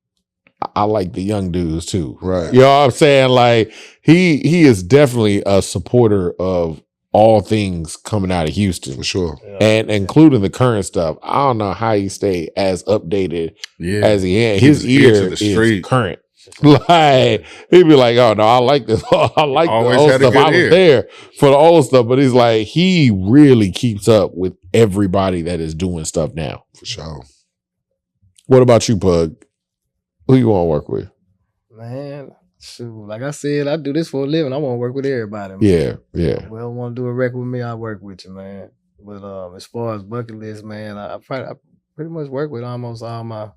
I like the young dudes too. Right. You know what I'm saying? Like he is definitely a supporter of all things coming out of Houston. For sure. And including the current stuff. I don't know how he stayed as updated as he had. His ear is current. Like he'd be like, "Oh no, I like this. I like the old stuff. I was there for the old stuff." But he's like, he really keeps up with everybody that is doing stuff now. For sure. What about you, Pug? Who you want to work with? Man, shoot, like I said, I do this for a living. I want to work with everybody. Man. Yeah. Well, want to do a record with me, I work with you, man. But as far as bucket list, man, I pretty much work with almost all my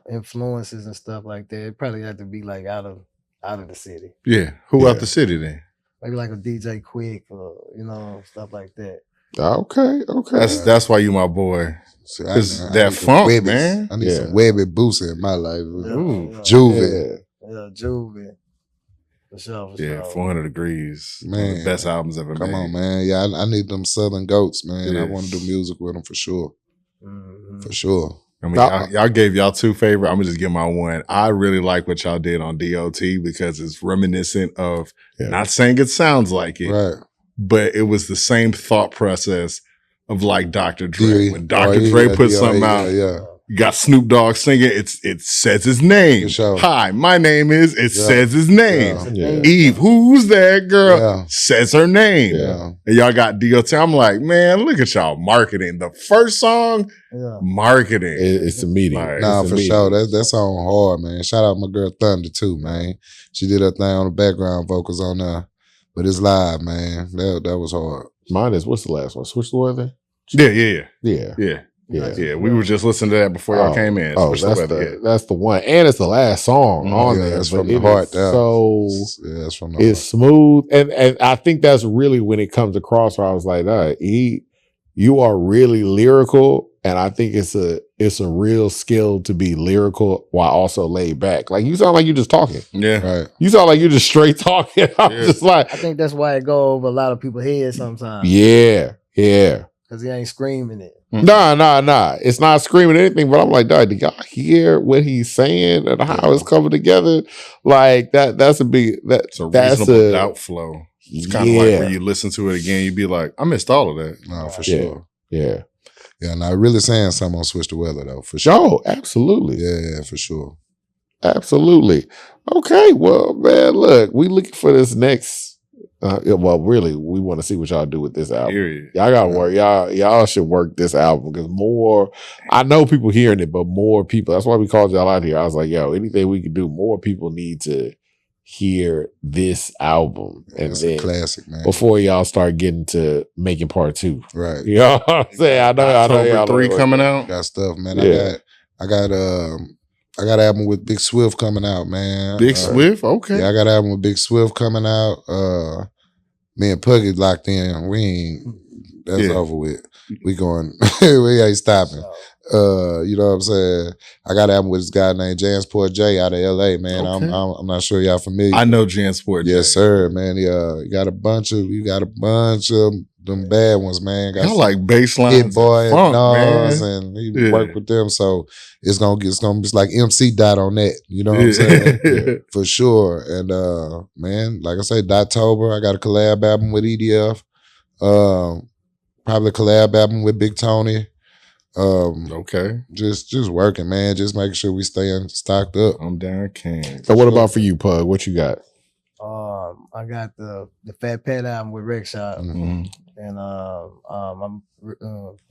influences and stuff like that. It probably have to be like out of the city. Yeah. Who out the city then? Maybe like a DJ Quick or stuff like that. Okay. That's why you my boy. See, Cause I that need some funk, Webbies. man. I need some Webby boosts in my life. Yeah. Juvie. Yeah, Juvie. For sure. Yeah, 400 Degrees. Man. One of the best albums ever made. Come on, man. Yeah, I need them Southern goats, man. Yeah. I want to do music with them for sure. Mm-hmm. For sure. I mean, y'all gave y'all two favorite. I'm gonna just give my one. I really like what y'all did on DOT because it's reminiscent of, not saying it sounds like it, Right. but it was the same thought process of like Dr. Dre. When Dr. Dre Dre put something out, you got Snoop Dogg singing. It says his name. For sure. Hi, my name is. It says his name. Yeah. Eve, who's that girl? Yeah. Says her name. Yeah. And y'all got DOT. I'm like, man, look at y'all marketing. The first song, marketing. It's immediate. Like, Nah, it's for immediate. sure. That song hard, man. Shout out my girl Thunder too, man. She did her thing on the background vocals on there. But it's live, man. That was hard. Mine is, what's the last one? Switch the Weather? Yeah. We were just listening to that before y'all came in. Oh, that's the one. And it's the last song on there. It's but from the it heart is down. So It's from the it's smooth. And I think that's really when it comes across where I was like, you are really lyrical. And I think it's a real skill to be lyrical while also laid back. Like you sound like you're just talking. Yeah. Right. You sound like you're just straight talking. I'm just like, I think that's why it go over a lot of people's heads sometimes. yeah. Because he ain't screaming it. Nah. It's not screaming anything, but I'm like, dog, do y'all hear what he's saying and how it's coming together? Like that's a big It's a reasonable doubt flow. It's kind of like when you listen to it again, you'd be like, I missed all of that. No, for sure. Yeah. Yeah, and I really saying something on Switch the Weather though, for sure. Oh, absolutely. Yeah, for sure. Absolutely. Okay, well, man, look, we looking for this next. Really, we want to see what y'all do with this album. Period. Y'all gotta work. Y'all should work this album because more. I know people hearing it, but more people. That's why we called y'all out here. I was like, yo, anything we can do, more people need to hear this album, and It's then a classic, man. before y'all start getting to making part 2. Right. You know what I'm saying? I know. October 3 coming out. Got stuff, man. Yeah. I got an album with Big Swift coming out, man. Big Swift? Okay. Yeah, I got an album with Big Swift coming out. Me and Puggy locked in. That's over with. We going, we ain't stopping. You know what I'm saying? I got an album with this guy named Jansport J out of LA, man. Okay. I'm not sure y'all familiar. I know Jansport J. Yes, sir, man. You got a bunch of them bad ones, man. Got y'all like baseline Hit Boy funk, and Nas, man. and he work with them, so it's gonna be like MC Dot on that. You know what I'm saying? For sure. And man, like I say, Doctober. I got a collab album with EDF. Probably a collab album with Big Tony. Okay. Just working, man. Just making sure we staying stocked up. I'm down, King. So what about for you, Pug? What you got? I got the Fat Pat album with Rec Shop. Mm-hmm. And I'm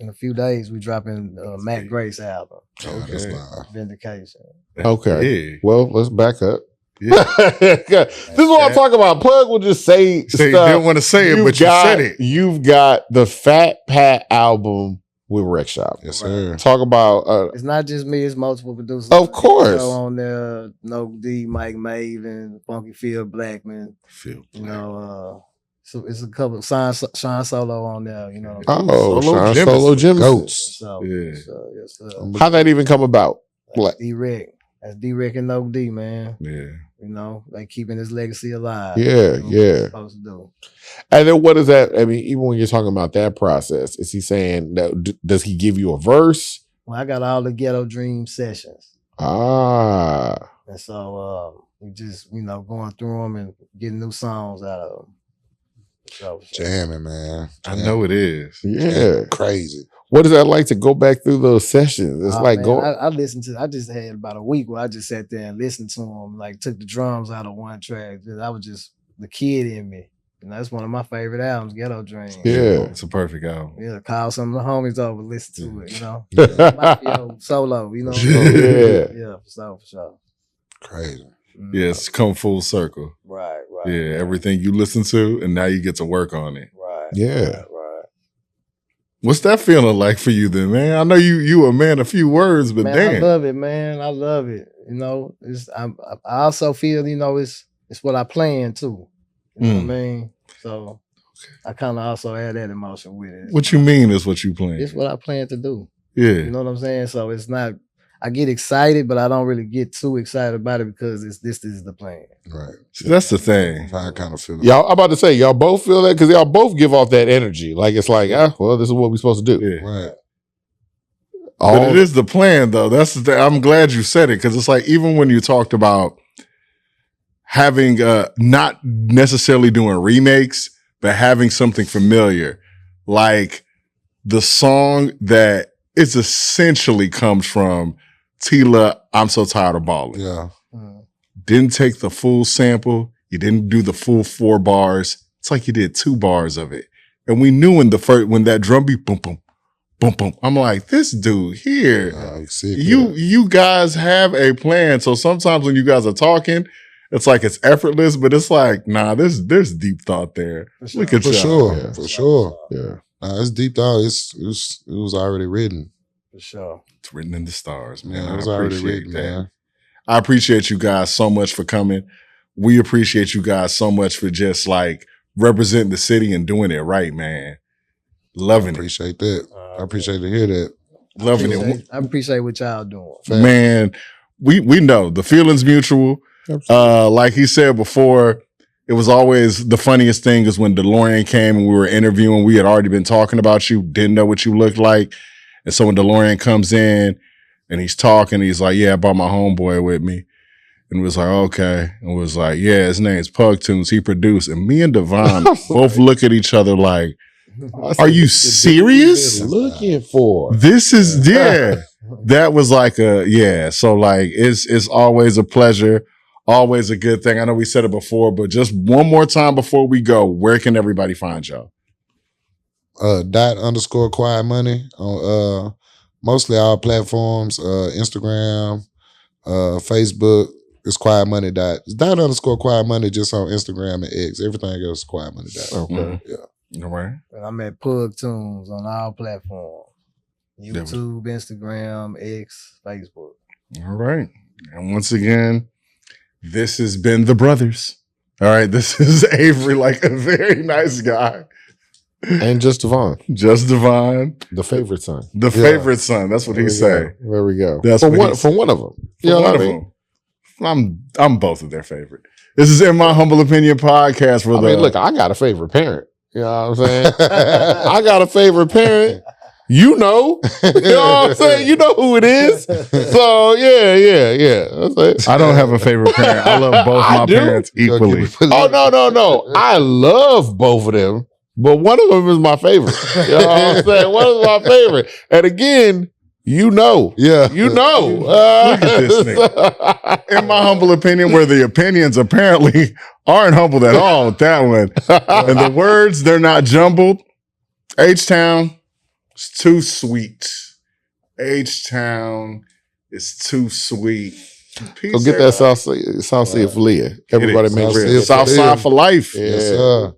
in a few days we dropping Matt Grace album. Okay. That's live. Vindication. Okay. Yeah. Well, let's back up. Yeah. This is what I'm talking about. Plug will just say You stuff. didn't want to say it, but you said it. You've got the Fat Pat album with Rec Shop. Yes, sir. Talk about It's not just me, it's multiple producers. Of course. On there, No D, Mike Maven, Funky Phil Blackman. Feel You know, so it's a couple Sean Solo on there, you know. Solo Solo Jimison. Goats. So, Yeah. yes, sir. How that even come about? Like, D-Rec. That's D-Rec and No D, man. Yeah. You know, like keeping his legacy alive. Yeah, That's what yeah. we're supposed to do. and then what is that? I mean, even when you're talking about that process, is he saying that does he give you a verse? Well, I got all the Ghetto Dream sessions. Ah. And so we just, going through them and getting new songs out of them. So, Jamming, man. I know it is. Yeah. Crazy. What is that like to go back through those sessions? It's like man, going. I listened to. I just had about a week where I just sat there and listened to them. Like took the drums out of one track. I was just the kid in me. And that's one of my favorite albums, Ghetto Dream. Yeah. It's a perfect album. Yeah, call some of the homies over, listen to it, you know. Yeah. Mafio, solo, you know. Yeah. Yeah, for sure. Crazy. Yeah, it's come full circle. Right. Yeah, everything you listen to, and now you get to work on it. Right. Yeah. Right. What's that feeling like for you then, man? I know you a man of few words, but Man, damn. I love it, man. I love it. You know, I also feel, you know, it's what I plan too. You know what I mean? So I kind of also add that emotion with it. What you mean is what you plan? It's what I plan to do. Yeah. You know what I'm saying? So it's not, I get excited, but I don't really get too excited about it because this is the plan. Right. See, that's the thing. I kind of feel Y'all, I'm about to say, y'all both feel that because y'all both give off that energy. Like it's like, well, this is what we're supposed to do. Yeah. Right. But it is the plan, though. That's the thing. I'm glad you said it because it's like even when you talked about having not necessarily doing remakes, but having something familiar, like the song that it's essentially comes from Tila, I'm So Tired of Ballin'. Yeah. Didn't take the full sample. You didn't do the full 4 bars. It's like you did 2 bars of it. And we knew when that drum beat, boom, boom, boom, boom. I'm like, this dude here, you guys have a plan. So sometimes when you guys are talking, it's like it's effortless, but it's like, nah, there's deep thought there. Sure. Look at For y'all. sure. Yeah. For sure. Yeah. Nah, it's deep thought. It was already written. For sure. It's written in the stars, man. Yeah, it I was already appreciate written, that. man. I appreciate you guys so much for coming. We appreciate you guys so much for just like representing the city and doing it right, man. Loving it. Appreciate that. I appreciate to hear that. Loving it. I appreciate what y'all doing. Man, we know the feeling's mutual. Like he said before, it was always the funniest thing is when DeLorean came and we were interviewing, we had already been talking about you, didn't know what you looked like. And so when DeLorean comes in and he's talking, he's like, yeah, I brought my homeboy with me. And was like, okay. And was like, yeah, his name's Pugtunes. He produced. And me and Devon both look at each other like, are you serious? Looking for This is, yeah. That was like so like it's always a pleasure, always a good thing. I know we said it before, but just one more time before we go, where can everybody find y'all? _Quiet Money on mostly all platforms, Instagram, Facebook. It's Quiet Money dot. It's _Quiet Money just on Instagram and X. Everything else is Quiet Money dot. Okay. Yeah. All right. And I'm at Pugtunes on all platforms. YouTube, Instagram, X, Facebook. All right. And once again, this has been The Brothers. All right. This is Avery, like a very nice guy. And just Devon. Just Devon. The favorite son. The favorite son. That's what he say. There we go. That's for what one of them. For one of them. I'm both of their favorite. This is In My Humble Opinion podcast. I mean, look, I got a favorite parent. You know what I'm saying? I got a favorite parent. You know what I'm saying? You know who it is. So yeah. I don't have a favorite parent. I love both my parents equally. Oh no. I love both of them, but one of them is my favorite. You know what I'm saying? One is my favorite. And again, you know. Yeah. You know. Look at this nigga. In my humble opinion, where the opinions apparently aren't humbled at all with that one. And the words, they're not jumbled. H-Town is too sweet. H-Town is too sweet. Peace Go get that South Sia for Leah. Everybody make real. Southside for life. Yeah. Yes, sir.